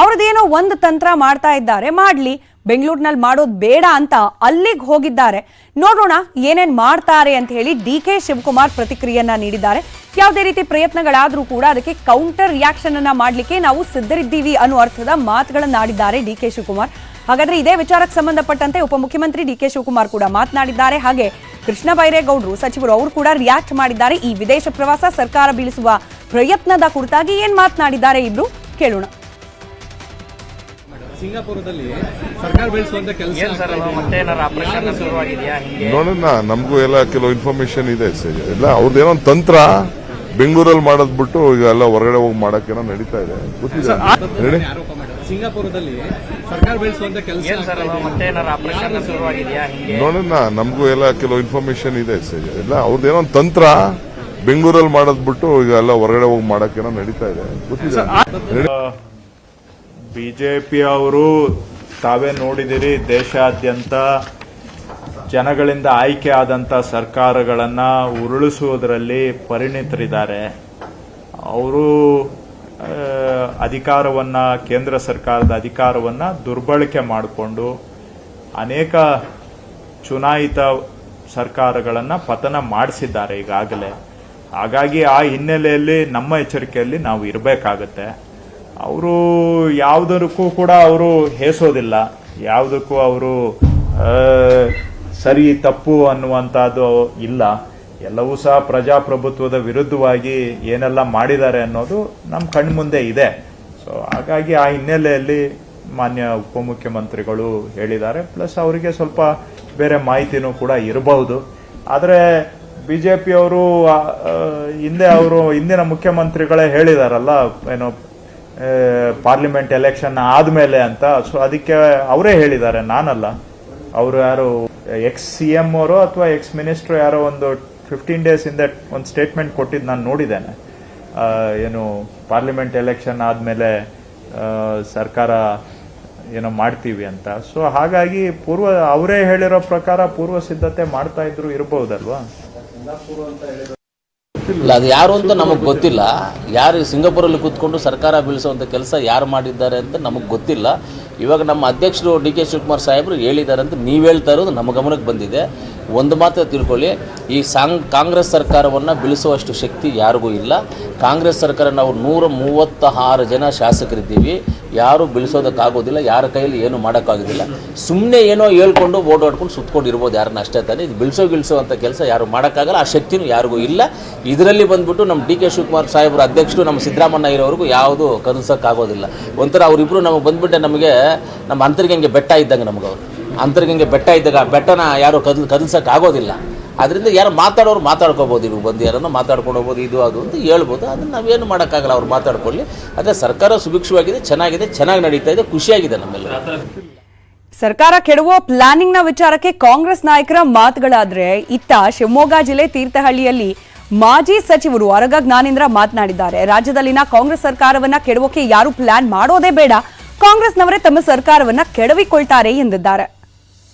ಅವ್ರದ್ದೇನೋ ಒಂದು ತಂತ್ರ ಮಾಡ್ತಾ ಇದ್ದಾರೆ, ಮಾಡ್ಲಿ, ಬೆಂಗಳೂರಿನಲ್ಲಿ ಮಾಡೋದು ಬೇಡ ಅಂತ ಅಲ್ಲಿಗೆ ಹೋಗಿದ್ದಾರೆ. ನೋಡೋಣ ಏನೇನ್ ಮಾಡ್ತಾರೆ ಅಂತ ಹೇಳಿ DK ಶಿವಕುಮಾರ್ ಪ್ರತಿಕ್ರಿಯೆಯನ್ನ ನೀಡಿದ್ದಾರೆ. ಯಾವುದೇ ರೀತಿ ಪ್ರಯತ್ನಗಳಾದ್ರೂ ಕೂಡ ಅದಕ್ಕೆ ಕೌಂಟರ್ ರಿಯಾಕ್ಷನ್ ಅನ್ನ ಮಾಡ್ಲಿಕ್ಕೆ ನಾವು ಸಿದ್ಧರಿದ್ದೀವಿ ಅನ್ನೋ ಅರ್ಥದ ಮಾತುಗಳನ್ನಾಡಿದ್ದಾರೆ DK ಶಿವಕುಮಾರ್. ಹಾಗಾದ್ರೆ ಇದೇ ವಿಚಾರಕ್ಕೆ ಸಂಬಂಧಪಟ್ಟಂತೆ ಉಪಮುಖ್ಯಮಂತ್ರಿ DK ಶಿವಕುಮಾರ್ ಕೂಡ ಮಾತನಾಡಿದ್ದಾರೆ. ಹಾಗೆ ಕೃಷ್ಣ ಬೈರೇಗೌಡರು ಸಚಿವರು ಅವರು ಕೂಡ ರಿಯಾಕ್ಟ್ ಮಾಡಿದ್ದಾರೆ. ಈ ವಿದೇಶ ಪ್ರವಾಸ ಸರ್ಕಾರ ಬೀಳಿಸುವ ಪ್ರಯತ್ನದ ಕುರಿತಾಗಿ ಏನ್ ಮಾತನಾಡಿದ್ದಾರೆ ಇಬ್ರು ಕೇಳೋಣ. ಸಿಂಗಾಪುರದಲ್ಲಿ ಸರ್ಕಾರ ಬೆಳೆಸುವಂತ ಕೆಲಸ ನೋಡೋಣ, ನಮಗೂ ಎಲ್ಲ ಕೆಲವು ಇನ್ಫಾರ್ಮೇಶನ್ ಇದೆ ಸರ್. ಎಲ್ಲ ಅವ್ರದ್ದೇನೋ ಒಂದು ತಂತ್ರ ಬೆಂಗಳೂರಲ್ಲಿ ಮಾಡೋದ್ ಬಿಟ್ಟು ಈಗ ಎಲ್ಲ ಹೊರಗಡೆ ಹೋಗಿ ಮಾಡಕ್ಕೇನೋ ನಡೀತಾ ಇದೆ, ಗೊತ್ತಿದೆ ಹೇಳಿ. ಸಿಂಗಾಪುರದಲ್ಲಿ ಸರ್ಕಾರ ಬೆಳೆಸುವಂತ ಕೆಲಸ ನೋಡೋಣ, ನಮಗೂ ಎಲ್ಲ ಕೆಲವು ಇನ್ಫಾರ್ಮೇಶನ್ ಇದೆ ಸರ್. ಎಲ್ಲ ಅವ್ರದ್ದೇನೋ ಒಂದು ತಂತ್ರ ಬೆಂಗಳೂರಲ್ಲಿ ಮಾಡೋದ್ ಬಿಟ್ಟು ಈಗ ಎಲ್ಲ ಹೊರಗಡೆ ಹೋಗಿ ಮಾಡಕ್ಕೇನೋ ನಡೀತಾ ಇದೆ, ಗೊತ್ತಿದೆ ಹೇಳಿ. ಬಿಜೆಪಿ ಅವರು ತಾವೇ ನೋಡಿದಿರಿ, ದೇಶಾದ್ಯಂತ ಜನಗಳಿಂದ ಆಯ್ಕೆ ಆದಂಥ ಸರ್ಕಾರಗಳನ್ನು ಉರುಳಿಸುವುದರಲ್ಲಿ ಪರಿಣಿತರಿದ್ದಾರೆ. ಅವರು ಅಧಿಕಾರವನ್ನು, ಕೇಂದ್ರ ಸರ್ಕಾರದ ಅಧಿಕಾರವನ್ನು ದುರ್ಬಳಕೆ ಮಾಡಿಕೊಂಡು ಅನೇಕ ಚುನಾಯಿತ ಸರ್ಕಾರಗಳನ್ನು ಪತನ ಮಾಡಿಸಿದ್ದಾರೆ ಈಗಾಗಲೇ. ಹಾಗಾಗಿ ಆ ಹಿನ್ನೆಲೆಯಲ್ಲಿ ನಮ್ಮ ಎಚ್ಚರಿಕೆಯಲ್ಲಿ ನಾವು ಇರಬೇಕಾಗತ್ತೆ. ಅವರು ಯಾವುದಕ್ಕೂ ಕೂಡ ಅವರು ಹೇಸೋದಿಲ್ಲ, ಯಾವುದಕ್ಕೂ ಅವರು ಸರಿ ತಪ್ಪು ಅನ್ನುವಂಥದ್ದು ಇಲ್ಲ. ಎಲ್ಲವೂ ಸಹ ಪ್ರಜಾಪ್ರಭುತ್ವದ ವಿರುದ್ಧವಾಗಿ ಏನೆಲ್ಲ ಮಾಡಿದ್ದಾರೆ ಅನ್ನೋದು ನಮ್ಮ ಕಣ್ಮುಂದೆ ಇದೆ. ಸೊ ಹಾಗಾಗಿ ಆ ಹಿನ್ನೆಲೆಯಲ್ಲಿ ಮಾನ್ಯ ಉಪಮುಖ್ಯಮಂತ್ರಿಗಳು ಹೇಳಿದ್ದಾರೆ. ಪ್ಲಸ್ ಅವರಿಗೆ ಸ್ವಲ್ಪ ಬೇರೆ ಮಾಹಿತಿನೂ ಕೂಡ ಇರಬಹುದು. ಆದರೆ ಬಿಜೆಪಿಯವರು ಹಿಂದಿನ ಮುಖ್ಯಮಂತ್ರಿಗಳೇ ಹೇಳಿದಾರಲ್ಲ, ಏನು ಪಾರ್ಲಿಮೆಂಟ್ ಎಲೆಕ್ಷನ್ ಆದ್ಮೇಲೆ ಅಂತ. ಸೊ ಅದಕ್ಕೆ ಅವರೇ ಹೇಳಿದ್ದಾರೆ, ನಾನಲ್ಲ. ಅವರು ಯಾರು ಎಕ್ಸ್ CM ಅವರು ಅಥವಾ ಎಕ್ಸ್ ಮಿನಿಸ್ಟರ್ ಯಾರೋ ಒಂದು 15 days ಹಿಂದೆ ಒಂದು ಸ್ಟೇಟ್ಮೆಂಟ್ ಕೊಟ್ಟಿದ್ದು ನಾನು ನೋಡಿದ್ದೇನೆ. ಏನು ಪಾರ್ಲಿಮೆಂಟ್ ಎಲೆಕ್ಷನ್ ಆದ್ಮೇಲೆ ಸರ್ಕಾರ ಏನೋ ಮಾಡ್ತೀವಿ ಅಂತ. ಸೊ ಹಾಗಾಗಿ ಅವರೇ ಹೇಳಿರೋ ಪ್ರಕಾರ ಪೂರ್ವ ಸಿದ್ಧತೆ ಮಾಡ್ತಾ ಇದ್ರು ಇರಬಹುದಲ್ವಾ? ಇಲ್ಲ, ಅದು ಯಾರು ಅಂತ ನಮಗೆ ಗೊತ್ತಿಲ್ಲ. ಯಾರು ಸಿಂಗಾಪುರಲ್ಲಿ ಕೂತ್ಕೊಂಡು ಸರ್ಕಾರ ಬೀಳಿಸುವಂಥ ಕೆಲಸ ಯಾರು ಮಾಡಿದ್ದಾರೆ ಅಂತ ನಮಗೆ ಗೊತ್ತಿಲ್ಲ. ಇವಾಗ ನಮ್ಮ ಅಧ್ಯಕ್ಷರು DK ಶಿವಕುಮಾರ್ ಸಾಹೇಬರು ಹೇಳಿದ್ದಾರೆ ಅಂತ ನೀವು ಹೇಳ್ತಾ ಇರೋದು ನಮ್ಮ ಗಮನಕ್ಕೆ ಬಂದಿದೆ. ಒಂದು ಮಾತ್ರ ತಿಳ್ಕೊಳ್ಳಿ, ಈ ಕಾಂಗ್ರೆಸ್ ಸರ್ಕಾರವನ್ನು ಬೀಳಿಸುವಷ್ಟು ಶಕ್ತಿ ಯಾರಿಗೂ ಇಲ್ಲ. ಕಾಂಗ್ರೆಸ್ ಸರ್ಕಾರ ನಾವು 136 ಜನ ಶಾಸಕರಿದ್ದೀವಿ, ಯಾರೂ ಬೀಳಿಸೋದಕ್ಕಾಗೋದಿಲ್ಲ, ಯಾರ ಕೈಯಲ್ಲಿ ಏನು ಮಾಡೋಕ್ಕಾಗೋದಿಲ್ಲ. ಸುಮ್ಮನೆ ಏನೋ ಹೇಳ್ಕೊಂಡು ಓಡಾಡ್ಕೊಂಡು ಸುತ್ಕೊಂಡಿರ್ಬೋದು ಯಾರನ್ನ, ಅಷ್ಟೇ ತಾನೇ. ಇದು ಬೀಳಿಸೋ ಅಂತ ಕೆಲಸ ಯಾರು ಮಾಡೋಕ್ಕಾಗಲ್ಲ, ಆ ಶಕ್ತಿನೂ ಯಾರಿಗೂ ಇಲ್ಲ. ಇದರಲ್ಲಿ ಬಂದ್ಬಿಟ್ಟು ನಮ್ಮ DK ಶಿವಕುಮಾರ್ ಸಾಹೇಬರು ಅಧ್ಯಕ್ಷರು, ನಮ್ಮ ಸಿದ್ದರಾಮಯ್ಯ ಇರೋವರೆಗೂ ಯಾವುದೂ ಕದಲ್ಸೋಕ್ಕಾಗೋದಿಲ್ಲ. ಒಂಥರ ಅವರಿಬ್ಬರು ನಮಗೆ ಬಂದ್ಬಿಟ್ಟೆ, ನಮಗೆ ನಮ್ಮ ಅಂತರ್ಗಂಗೆ ಬೆಟ್ಟ ಇದ್ದಂಗೆ. ನಮಗೆ ಅವರು ಅಂತರ್ಗಂಗೆ ಬೆಟ್ಟ ಇದ್ದಾಗ ಆ ಬೆಟ್ಟನ ಯಾರು ಕದಲ್ಸೋಕ್ಕಾಗೋದಿಲ್ಲ. ಅದರಿಂದ ಯಾರು ಮಾತಾಡೋರು ಮಾತಾಡ್ಕೋಬೋದು, ಇವು ಬಂದು ಯಾರನ್ನ ಮಾತಾಡ್ಕೊಂಡು ಹೋಗ್ಬೋದು, ಇದು ಅದು ಅಂತ ಹೇಳ್ಬೋದು. ಅದನ್ನು ನಾವೇನು ಮಾಡೋಕ್ಕಾಗಲ್ಲ, ಅವ್ರು ಮಾತಾಡ್ಕೊಳ್ಳಿ. ಅದೇ ಸರ್ಕಾರ ಸುಭಿಕ್ಷವಾಗಿದೆ, ಚೆನ್ನಾಗಿ ನಡೀತಾ ಇದೆ, ಖುಷಿಯಾಗಿದೆ ನಮ್ಮೆಲ್ಲ. ಸರ್ಕಾರ ಕೆಡವೋ ಪ್ಲಾನಿಂಗ್ ನ ವಿಚಾರಕ್ಕೆ ಕಾಂಗ್ರೆಸ್ ನಾಯಕರ ಮಾತುಗಳಾದ್ರೆ, ಇತ್ತ ಶಿವಮೊಗ್ಗ ಜಿಲ್ಲೆ ತೀರ್ಥಹಳ್ಳಿಯಲ್ಲಿ ಮಾಜಿ ಸಚಿವರು ಅರಗ ಜ್ಞಾನೇಂದ್ರ ಮಾತನಾಡಿದ್ದಾರೆ. ರಾಜ್ಯದಲ್ಲಿನ ಕಾಂಗ್ರೆಸ್ ಸರ್ಕಾರವನ್ನ ಕೆಡವೋಕೆ ಯಾರು ಪ್ಲಾನ್ ಮಾಡೋದೇ ಬೇಡ, ಕಾಂಗ್ರೆಸ್ನವರೇ ತಮ್ಮ ಸರ್ಕಾರವನ್ನ ಕೆಡವಿಕೊಳ್ತಾರೆ ಎಂದಿದ್ದಾರೆ.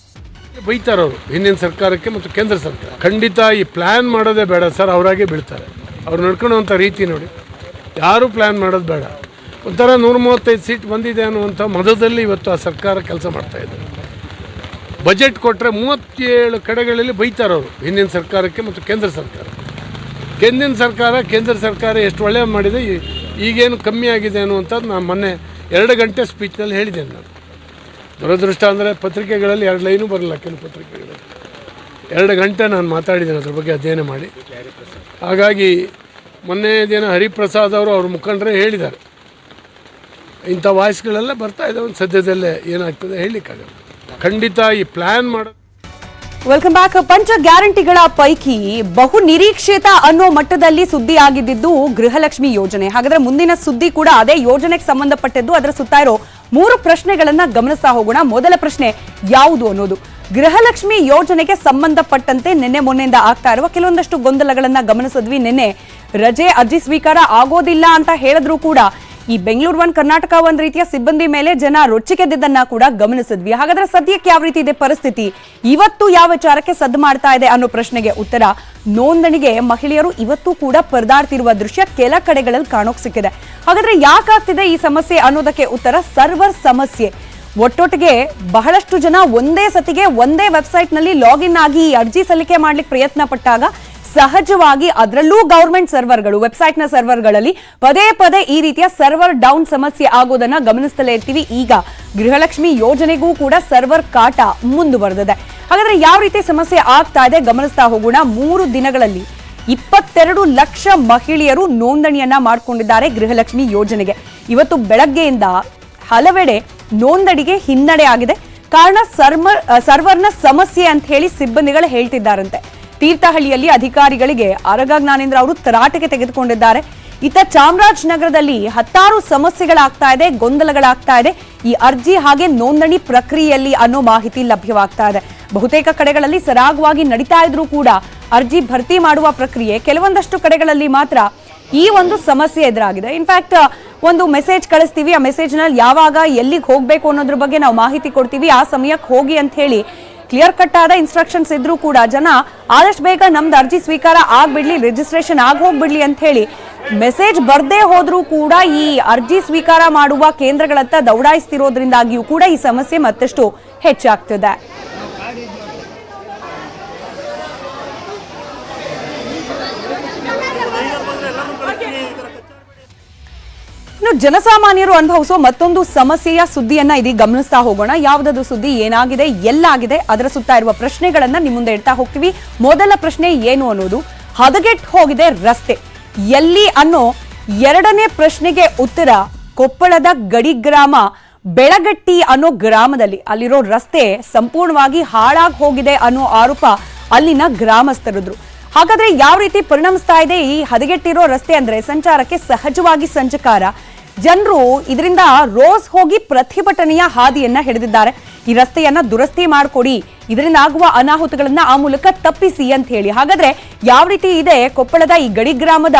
ಬೈತಾರವರು ಹಿಂದಿನ ಸರ್ಕಾರಕ್ಕೆ ಮತ್ತು ಕೇಂದ್ರ ಸರ್ಕಾರ. ಖಂಡಿತ ಈ ಪ್ಲಾನ್ ಮಾಡೋದೇ ಬೇಡ ಸರ್, ಅವರಾಗೆ ಬೀಳ್ತಾರೆ. ಅವ್ರು ನಡ್ಕೊಳ್ಳುವಂಥ ರೀತಿ ನೋಡಿ, ಯಾರೂ ಪ್ಲಾನ್ ಮಾಡೋದು ಬೇಡ. ಒಂಥರ 135 ಸೀಟ್ ಬಂದಿದೆ ಅನ್ನುವಂಥ ಮದದಲ್ಲಿ ಇವತ್ತು ಆ ಸರ್ಕಾರ ಕೆಲಸ ಮಾಡ್ತಾಯಿದೆ. ಬಜೆಟ್ ಕೊಟ್ಟರೆ 37 ಕಡೆಗಳಲ್ಲಿ ಬೈತಾರವರು ಹಿಂದಿನ ಸರ್ಕಾರಕ್ಕೆ ಮತ್ತು ಕೇಂದ್ರ ಸರ್ಕಾರ. ಕೇಂದ್ರ ಸರ್ಕಾರ ಎಷ್ಟು ಒಳ್ಳೆಯ ಮಾಡಿದೆ, ಈಗೇನು ಕಮ್ಮಿ ಆಗಿದೆ ಅನ್ನುವಂಥದ್ದು ನಾನು ಮೊನ್ನೆ 2 ಗಂಟೆ ಸ್ಪೀಚ್ನಲ್ಲಿ ಹೇಳಿದ್ದೇನೆ. ನಾನು ದುರದೃಷ್ಟ ಅಂದರೆ ಪತ್ರಿಕೆಗಳಲ್ಲಿ 2 ಲೈನು ಬರಲ್ಲ, ಕೆಲವು ಪತ್ರಿಕೆಗಳಲ್ಲಿ 2 ಗಂಟೆ ನಾನು ಮಾತಾಡಿದ್ದೇನೆ ಅದ್ರ ಬಗ್ಗೆ ಅಧ್ಯಯನ ಮಾಡಿ. ಹಾಗಾಗಿ ಮೊನ್ನೆ ದಿನ ಹರಿಪ್ರಸಾದ್ ಅವರು ಅವ್ರ ಮುಖಂಡರೇ ಹೇಳಿದ್ದಾರೆ, ಇಂಥ ವಾಯ್ಸ್ಗಳೆಲ್ಲ ಬರ್ತಾ ಇದ್ದಾವೆ. ಸದ್ಯದಲ್ಲೇ ಏನಾಗ್ತದೆ ಹೇಳಲಿಕ್ಕಾಗಲ್ಲ. ಖಂಡಿತ ಈ ಪ್ಲ್ಯಾನ್ ಮಾಡೋದು. Welcome back. ಪಂಚ ಗ್ಯಾರಂಟಿಗಳ ಪೈಕಿ ಬಹು ನಿರೀಕ್ಷಿತ ಅನ್ನೋ ಮಟ್ಟದಲ್ಲಿ ಸುದ್ದಿ ಆಗಿದ್ದು ಗೃಹಲಕ್ಷ್ಮಿ ಯೋಜನೆ. ಹಾಗಾದ್ರೆ ಮುಂದಿನ ಸುದ್ದಿ ಕೂಡ ಅದೇ ಯೋಜನೆಗೆ ಸಂಬಂಧಪಟ್ಟದ್ದು. ಅದರ ಸುತ್ತ ಇರೋ 3 ಪ್ರಶ್ನೆಗಳನ್ನ ಗಮನಿಸ್ತಾ ಹೋಗೋಣ. ಮೊದಲ ಪ್ರಶ್ನೆ ಯಾವುದು ಅನ್ನೋದು, ಗೃಹಲಕ್ಷ್ಮಿ ಯೋಜನೆಗೆ ಸಂಬಂಧಪಟ್ಟಂತೆ ನಿನ್ನೆ ಮೊನ್ನೆಯಿಂದ ಆಗ್ತಾ ಇರುವ ಕೆಲವೊಂದಷ್ಟು ಗೊಂದಲಗಳನ್ನ ಗಮನಿಸಿದ್ವಿ. ನಿನ್ನೆ ರಜೆ ಅರ್ಜಿ ಸ್ವೀಕಾರ ಆಗೋದಿಲ್ಲ ಅಂತ ಹೇಳಿದ್ರು ಕೂಡ ಈ ಬೆಂಗಳೂರು 1 ಕರ್ನಾಟಕ 1 ರೀತಿಯ ಸಿಬ್ಬಂದಿ ಮೇಲೆ ಜನ ರೊಚ್ಚಿಗೆದ್ದನ್ನ ಕೂಡ ಗಮನಿಸಿದ್ವಿ. ಹಾಗಾದ್ರೆ ಸದ್ಯಕ್ಕೆ ಯಾವ ರೀತಿ ಇದೆ ಪರಿಸ್ಥಿತಿ, ಇವತ್ತು ಯಾವ ವಿಚಾರಕ್ಕೆ ಸದ್ದು ಮಾಡ್ತಾ ಇದೆ ಅನ್ನೋ ಪ್ರಶ್ನೆಗೆ ಉತ್ತರ, ನೋಂದಣಿಗೆ ಮಹಿಳೆಯರು ಇವತ್ತು ಕೂಡ ಪರದಾಡ್ತಿರುವ ದೃಶ್ಯ ಕೆಲ ಕಡೆಗಳಲ್ಲಿ ಕಾಣೋಕ್ ಸಿಕ್ಕಿದೆ. ಹಾಗಾದ್ರೆ ಯಾಕಾಗ್ತಿದೆ ಈ ಸಮಸ್ಯೆ ಅನ್ನೋದಕ್ಕೆ ಉತ್ತರ, ಸರ್ವರ್ ಸಮಸ್ಯೆ. ಒಟ್ಟೊಟ್ಟಿಗೆ ಬಹಳಷ್ಟು ಜನ ಒಂದೇ ಸತಿಗೆ ಒಂದೇ ವೆಬ್ಸೈಟ್ ನಲ್ಲಿ ಲಾಗಿನ್ ಆಗಿ ಅರ್ಜಿ ಸಲ್ಲಿಕೆ ಮಾಡ್ಲಿಕ್ಕೆ ಪ್ರಯತ್ನ ಪಟ್ಟಾಗ ಸಹಜವಾಗಿ ಅದರಲ್ಲೂ ಗವರ್ಮೆಂಟ್ ಸರ್ವರ್ಗಳು, ವೆಬ್ಸೈಟ್ನ ಸರ್ವರ್ಗಳಲ್ಲಿ ಪದೇ ಪದೇ ಈ ರೀತಿಯ ಸರ್ವರ್ ಡೌನ್ ಸಮಸ್ಯೆ ಆಗೋದನ್ನ ಗಮನಿಸ್ತಲೇ ಇರ್ತೀವಿ. ಈಗ ಗೃಹಲಕ್ಷ್ಮಿ ಯೋಜನೆಗೂ ಕೂಡ ಸರ್ವರ್ ಕಾಟ ಮುಂದುವರೆದಿದೆ. ಹಾಗಾದ್ರೆ ಯಾವ ರೀತಿ ಸಮಸ್ಯೆ ಆಗ್ತಾ ಇದೆ ಗಮನಿಸ್ತಾ ಹೋಗೋಣ. 3 ದಿನಗಳಲ್ಲಿ 22 ಲಕ್ಷ ಮಹಿಳೆಯರು ನೋಂದಣಿಯನ್ನ ಮಾಡಿಕೊಂಡಿದ್ದಾರೆ ಗೃಹಲಕ್ಷ್ಮಿ ಯೋಜನೆಗೆ. ಇವತ್ತು ಬೆಳಗ್ಗೆಯಿಂದ ಹಲವೆಡೆ ನೋಂದಣಿಗೆ ಹಿನ್ನಡೆ ಆಗಿದೆ. ಕಾರಣ ಸರ್ವರ್ನ ಸಮಸ್ಯೆ ಅಂತ ಹೇಳಿ ಸಿಬ್ಬಂದಿಗಳು ಹೇಳ್ತಿದ್ದಾರಂತೆ. ತೀರ್ಥಹಳ್ಳಿಯಲ್ಲಿ ಅಧಿಕಾರಿಗಳಿಗೆ ಅರಗ ಜ್ಞಾನೇಂದ್ರ ಅವರು ತರಾಟೆಗೆ ತೆಗೆದುಕೊಂಡಿದ್ದಾರೆ. ಇತ್ತ ಚಾಮರಾಜನಗರದಲ್ಲಿ 10 ಸಮಸ್ಯೆಗಳಾಗ್ತಾ ಇದೆ, ಗೊಂದಲಗಳಾಗ್ತಾ ಇದೆ ಈ ಅರ್ಜಿ ಹಾಗೆ ನೋಂದಣಿ ಪ್ರಕ್ರಿಯೆಯಲ್ಲಿ ಅನ್ನೋ ಮಾಹಿತಿ ಲಭ್ಯವಾಗ್ತಾ ಇದೆ. ಬಹುತೇಕ ಕಡೆಗಳಲ್ಲಿ ಸರಾಗವಾಗಿ ನಡೀತಾ ಇದ್ರೂ ಕೂಡ ಅರ್ಜಿ ಭರ್ತಿ ಮಾಡುವ ಪ್ರಕ್ರಿಯೆ ಕೆಲವೊಂದಷ್ಟು ಕಡೆಗಳಲ್ಲಿ ಮಾತ್ರ ಈ ಒಂದು ಸಮಸ್ಯೆ ಎದುರಾಗಿದೆ. ಇನ್ಫ್ಯಾಕ್ಟ್ ಒಂದು ಮೆಸೇಜ್ ಕಳಿಸ್ತೀವಿ, ಆ ಮೆಸೇಜ್ ನಲ್ಲಿ ಯಾವಾಗ ಎಲ್ಲಿಗೆ ಹೋಗ್ಬೇಕು ಅನ್ನೋದ್ರ ಬಗ್ಗೆ ನಾವು ಮಾಹಿತಿ ಕೊಡ್ತೀವಿ, ಆ ಸಮಯಕ್ಕೆ ಹೋಗಿ ಅಂತ ಹೇಳಿ ಕ್ಲಿಯರ್ ಕಟ್ ಆದ ಇನ್ಸ್ಟ್ರಕ್ಷನ್ಸ್ ಇದ್ರೂ ಕೂಡ ಜನ ಆದಷ್ಟು ಬೇಗ ನಮ್ದು ಅರ್ಜಿ ಸ್ವೀಕಾರ ಆಗ್ಬಿಡ್ಲಿ, ರಿಜಿಸ್ಟ್ರೇಷನ್ ಆಗೋಗ್ಬಿಡ್ಲಿ ಅಂತ ಹೇಳಿ ಮೆಸೇಜ್ ಬರ್ದೇ ಹೋದ್ರೂ ಕೂಡ ಈ ಅರ್ಜಿ ಸ್ವೀಕಾರ ಮಾಡುವ ಕೇಂದ್ರಗಳತ್ತ ದೌಡಾಯಿಸ್ತಿರೋದ್ರಿಂದಾಗಿಯೂ ಕೂಡ ಈ ಸಮಸ್ಯೆ ಮತ್ತಷ್ಟು ಹೆಚ್ಚಾಗ್ತಿದೆ. ಇನ್ನು ಜನಸಾಮಾನ್ಯರು ಅನುಭವಿಸುವ ಮತ್ತೊಂದು ಸಮಸ್ಯೆಯ ಸುದ್ದಿಯನ್ನ ಇದೀಗ ಗಮನಿಸ್ತಾ ಹೋಗೋಣ. ಯಾವುದದು ಸುದ್ದಿ, ಏನಾಗಿದೆ, ಎಲ್ಲಾಗಿದೆ, ಅದರ ಸುತ್ತ ಇರುವ ಪ್ರಶ್ನೆಗಳನ್ನ ನಿಮ್ಮ ಮುಂದೆ ಇಡ್ತಾ ಹೋಗ್ತೀವಿ. ಮೊದಲ ಪ್ರಶ್ನೆ ಏನು ಅನ್ನೋದು, ಹದಗೆಟ್ಟು ಹೋಗಿದೆ ರಸ್ತೆ ಎಲ್ಲಿ ಅನ್ನೋ ಎರಡನೇ ಪ್ರಶ್ನೆಗೆ ಉತ್ತರ ಕೊಪ್ಪಳದ ಗಡಿ ಗ್ರಾಮ ಬೆಳಗಟ್ಟಿ ಅನ್ನೋ ಗ್ರಾಮದಲ್ಲಿ ಅಲ್ಲಿರೋ ರಸ್ತೆ ಸಂಪೂರ್ಣವಾಗಿ ಹಾಳಾಗಿ ಹೋಗಿದೆ ಅನ್ನೋ ಆರೋಪ ಅಲ್ಲಿನ ಗ್ರಾಮಸ್ಥರಿದ್ರು. ಹಾಗಾದ್ರೆ ಯಾವ ರೀತಿ ಪರಿಣಮಿಸ್ತಾ ಇದೆ ಈ ಹದಗೆಟ್ಟಿರೋ ರಸ್ತೆ ಅಂದ್ರೆ ಸಂಚಾರಕ್ಕೆ ಸಹಜವಾಗಿ ಸಂಚಕಾರ. ಜನರು ಇದರಿಂದ ರೋಸ್ ಹೋಗಿ ಪ್ರತಿಭಟನೆಯ ಹಾದಿಯನ್ನ ಹಿಡಿದಿದ್ದಾರೆ. ಈ ರಸ್ತೆಯನ್ನ ದುರಸ್ತಿ ಮಾಡಿಕೊಡಿ, ಇದರಿಂದ ಆಗುವ ಅನಾಹುತಗಳನ್ನ ಆ ಮೂಲಕ ತಪ್ಪಿಸಿ ಅಂತ ಹೇಳಿ. ಹಾಗಾದ್ರೆ ಯಾವ ರೀತಿ ಇದೆ ಕೊಪ್ಪಳದ ಈ ಗಡಿ ಗ್ರಾಮದ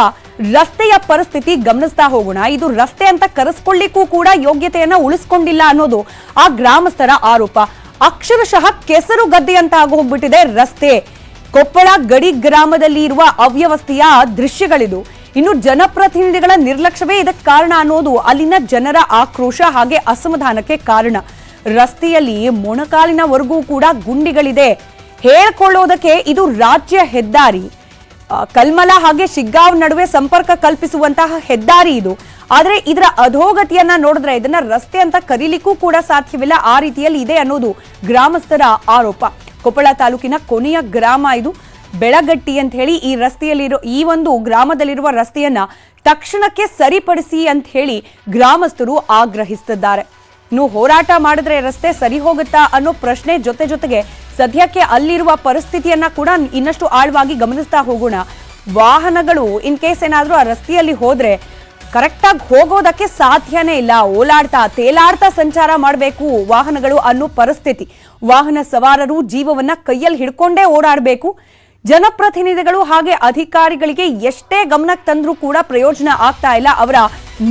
ರಸ್ತೆಯ ಪರಿಸ್ಥಿತಿ ಗಮನಿಸ್ತಾ ಹೋಗೋಣ. ಇದು ರಸ್ತೆ ಅಂತ ಕರೆಸ್ಕೊಳ್ಳಿಕ್ಕೂ ಕೂಡ ಯೋಗ್ಯತೆಯನ್ನ ಉಳಿಸ್ಕೊಂಡಿಲ್ಲ ಅನ್ನೋದು ಆ ಗ್ರಾಮಸ್ಥರ ಆರೋಪ. ಅಕ್ಷರಶಃ ಕೆಸರು ಗದ್ದೆ ಅಂತ ಆಗೋಗ್ಬಿಟ್ಟಿದೆ ರಸ್ತೆ. ಕೊಪ್ಪಳ ಗಡಿ ಗ್ರಾಮದಲ್ಲಿ ಇರುವ ಅವ್ಯವಸ್ಥೆಯ ದೃಶ್ಯಗಳಿದು. ಇನ್ನು ಜನಪ್ರತಿನಿಧಿಗಳ ನಿರ್ಲಕ್ಷ್ಯವೇ ಇದಕ್ಕೆ ಕಾರಣ ಅನ್ನೋದು ಅಲ್ಲಿನ ಜನರ ಆಕ್ರೋಶ ಹಾಗೆ ಅಸಮಾಧಾನಕ್ಕೆ ಕಾರಣ. ರಸ್ತೆಯಲ್ಲಿ ಮೊಣಕಾಲಿನವರೆಗೂ ಕೂಡ ಗುಂಡಿಗಳಿದೆ. ಹೇಳ್ಕೊಳ್ಳೋದಕ್ಕೆ ಇದು ರಾಜ್ಯ ಹೆದ್ದಾರಿ, ಕಲ್ಮಲ ಹಾಗೆ ಶಿಗ್ಗಾಂವ್ ನಡುವೆ ಸಂಪರ್ಕ ಕಲ್ಪಿಸುವಂತಹ ಹೆದ್ದಾರಿ ಇದು. ಆದ್ರೆ ಇದರ ಅಧೋಗತಿಯನ್ನ ನೋಡಿದ್ರೆ ಇದನ್ನ ರಸ್ತೆ ಅಂತ ಕರೀಲಿಕ್ಕೂ ಕೂಡ ಸಾಧ್ಯವಿಲ್ಲ, ಆ ರೀತಿಯಲ್ಲಿ ಇದೆ ಅನ್ನೋದು ಗ್ರಾಮಸ್ಥರ ಆರೋಪ. ಕೊಪ್ಪಳ ತಾಲೂಕಿನ ಕೊನೆಯ ಗ್ರಾಮ ಇದು ಬೆಳಗಟ್ಟಿ ಅಂತ ಹೇಳಿ. ಈ ರಸ್ತೆಯಲ್ಲಿರೋ ಈ ಒಂದು ಗ್ರಾಮದಲ್ಲಿರುವ ರಸ್ತೆಯನ್ನ ತಕ್ಷಣಕ್ಕೆ ಸರಿಪಡಿಸಿ ಅಂತ ಹೇಳಿ ಗ್ರಾಮಸ್ಥರು ಆಗ್ರಹಿಸುತ್ತಿದ್ದಾರೆ. ಇನ್ನು ಹೋರಾಟ ಮಾಡಿದ್ರೆ ರಸ್ತೆ ಸರಿ ಹೋಗುತ್ತಾ ಅನ್ನೋ ಪ್ರಶ್ನೆ ಜೊತೆಗೆ ಸದ್ಯಕ್ಕೆ ಅಲ್ಲಿರುವ ಪರಿಸ್ಥಿತಿಯನ್ನ ಕೂಡ ಇನ್ನಷ್ಟು ಆಳವಾಗಿ ಗಮನಿಸ್ತಾ ಹೋಗೋಣ. ವಾಹನಗಳು ಇನ್ ಕೇಸ್ ಏನಾದ್ರೂ ಆ ರಸ್ತೆಯಲ್ಲಿ ಹೋದ್ರೆ ಕರೆಕ್ಟಾಗಿ ಹೋಗೋದಕ್ಕೆ ಸಾಧ್ಯನೇ ಇಲ್ಲ. ಓಲಾಡ್ತಾ ತೇಲಾಡ್ತಾ ಸಂಚಾರ ಮಾಡಬೇಕು ವಾಹನಗಳು ಅನ್ನೋ ಪರಿಸ್ಥಿತಿ. ವಾಹನ ಸವಾರರು ಜೀವವನ್ನ ಕೈಯಲ್ಲಿ ಹಿಡ್ಕೊಂಡೇ ಓಡಾಡಬೇಕು. ಜನಪ್ರತಿನಿಧಿಗಳು ಹಾಗೆ ಅಧಿಕಾರಿಗಳಿಗೆ ಎಷ್ಟೇ ಗಮನಕ್ಕೆ ತಂದ್ರೂ ಕೂಡ ಪ್ರಯೋಜನ ಆಗ್ತಾ ಇಲ್ಲ. ಅವರ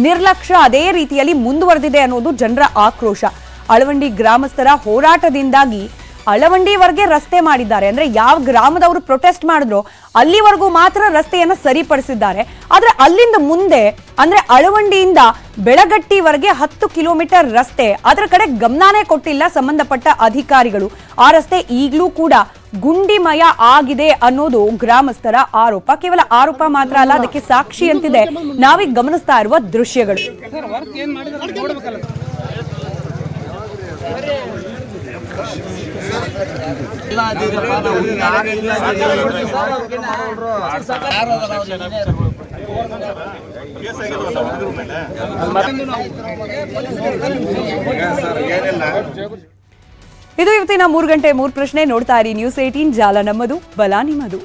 ನಿರ್ಲಕ್ಷ್ಯ ಅದೇ ರೀತಿಯಲ್ಲಿ ಮುಂದುವರೆದಿದೆ ಅನ್ನೋದು ಜನರ ಆಕ್ರೋಶ. ಅಳವಂಡಿ ಗ್ರಾಮಸ್ಥರ ಹೋರಾಟದಿಂದಾಗಿ ಅಳವಂಡಿವರೆಗೆ ರಸ್ತೆ ಮಾಡಿದ್ದಾರೆ. ಅಂದ್ರೆ ಯಾವ ಗ್ರಾಮದವರು ಪ್ರೊಟೆಸ್ಟ್ ಮಾಡಿದ್ರು ಅಲ್ಲಿವರೆಗೂ ಮಾತ್ರ ರಸ್ತೆಯನ್ನ ಸರಿಪಡಿಸಿದ್ದಾರೆ. ಆದ್ರೆ ಅಲ್ಲಿಂದ ಮುಂದೆ ಅಂದ್ರೆ ಅಳವಂಡಿಯಿಂದ ಬೆಳಗಟ್ಟಿವರೆಗೆ 10 ಕಿಲೋಮೀಟರ್ ರಸ್ತೆ, ಅದರ ಕಡೆ ಗಮನನೇ ಕೊಟ್ಟಿಲ್ಲ ಸಂಬಂಧಪಟ್ಟ ಅಧಿಕಾರಿಗಳು. ಆ ರಸ್ತೆ ಈಗಲೂ ಕೂಡ ಗುಂಡಿಮಯ ಆಗಿದೆ ಅನ್ನೋದು ಗ್ರಾಮಸ್ಥರ ಆರೋಪ. ಕೇವಲ ಆರೋಪ ಮಾತ್ರ ಅಲ್ಲ, ಅದಕ್ಕೆ ಸಾಕ್ಷಿ ಅಂತಿದೆ ನಾವೀಗ ಗಮನಿಸ್ತಾ ಇರುವ ದೃಶ್ಯಗಳು. ಇದು ಇವತ್ತಿನ 3 ಗಂಟೆ 3 ಪ್ರಶ್ನೆ. ನೋಡ್ತಾ ಇರಿ ನ್ಯೂಸ್ 18, ಜಾಲ ನಮ್ಮದು, ಬಲ ನಿಮ್ಮದು.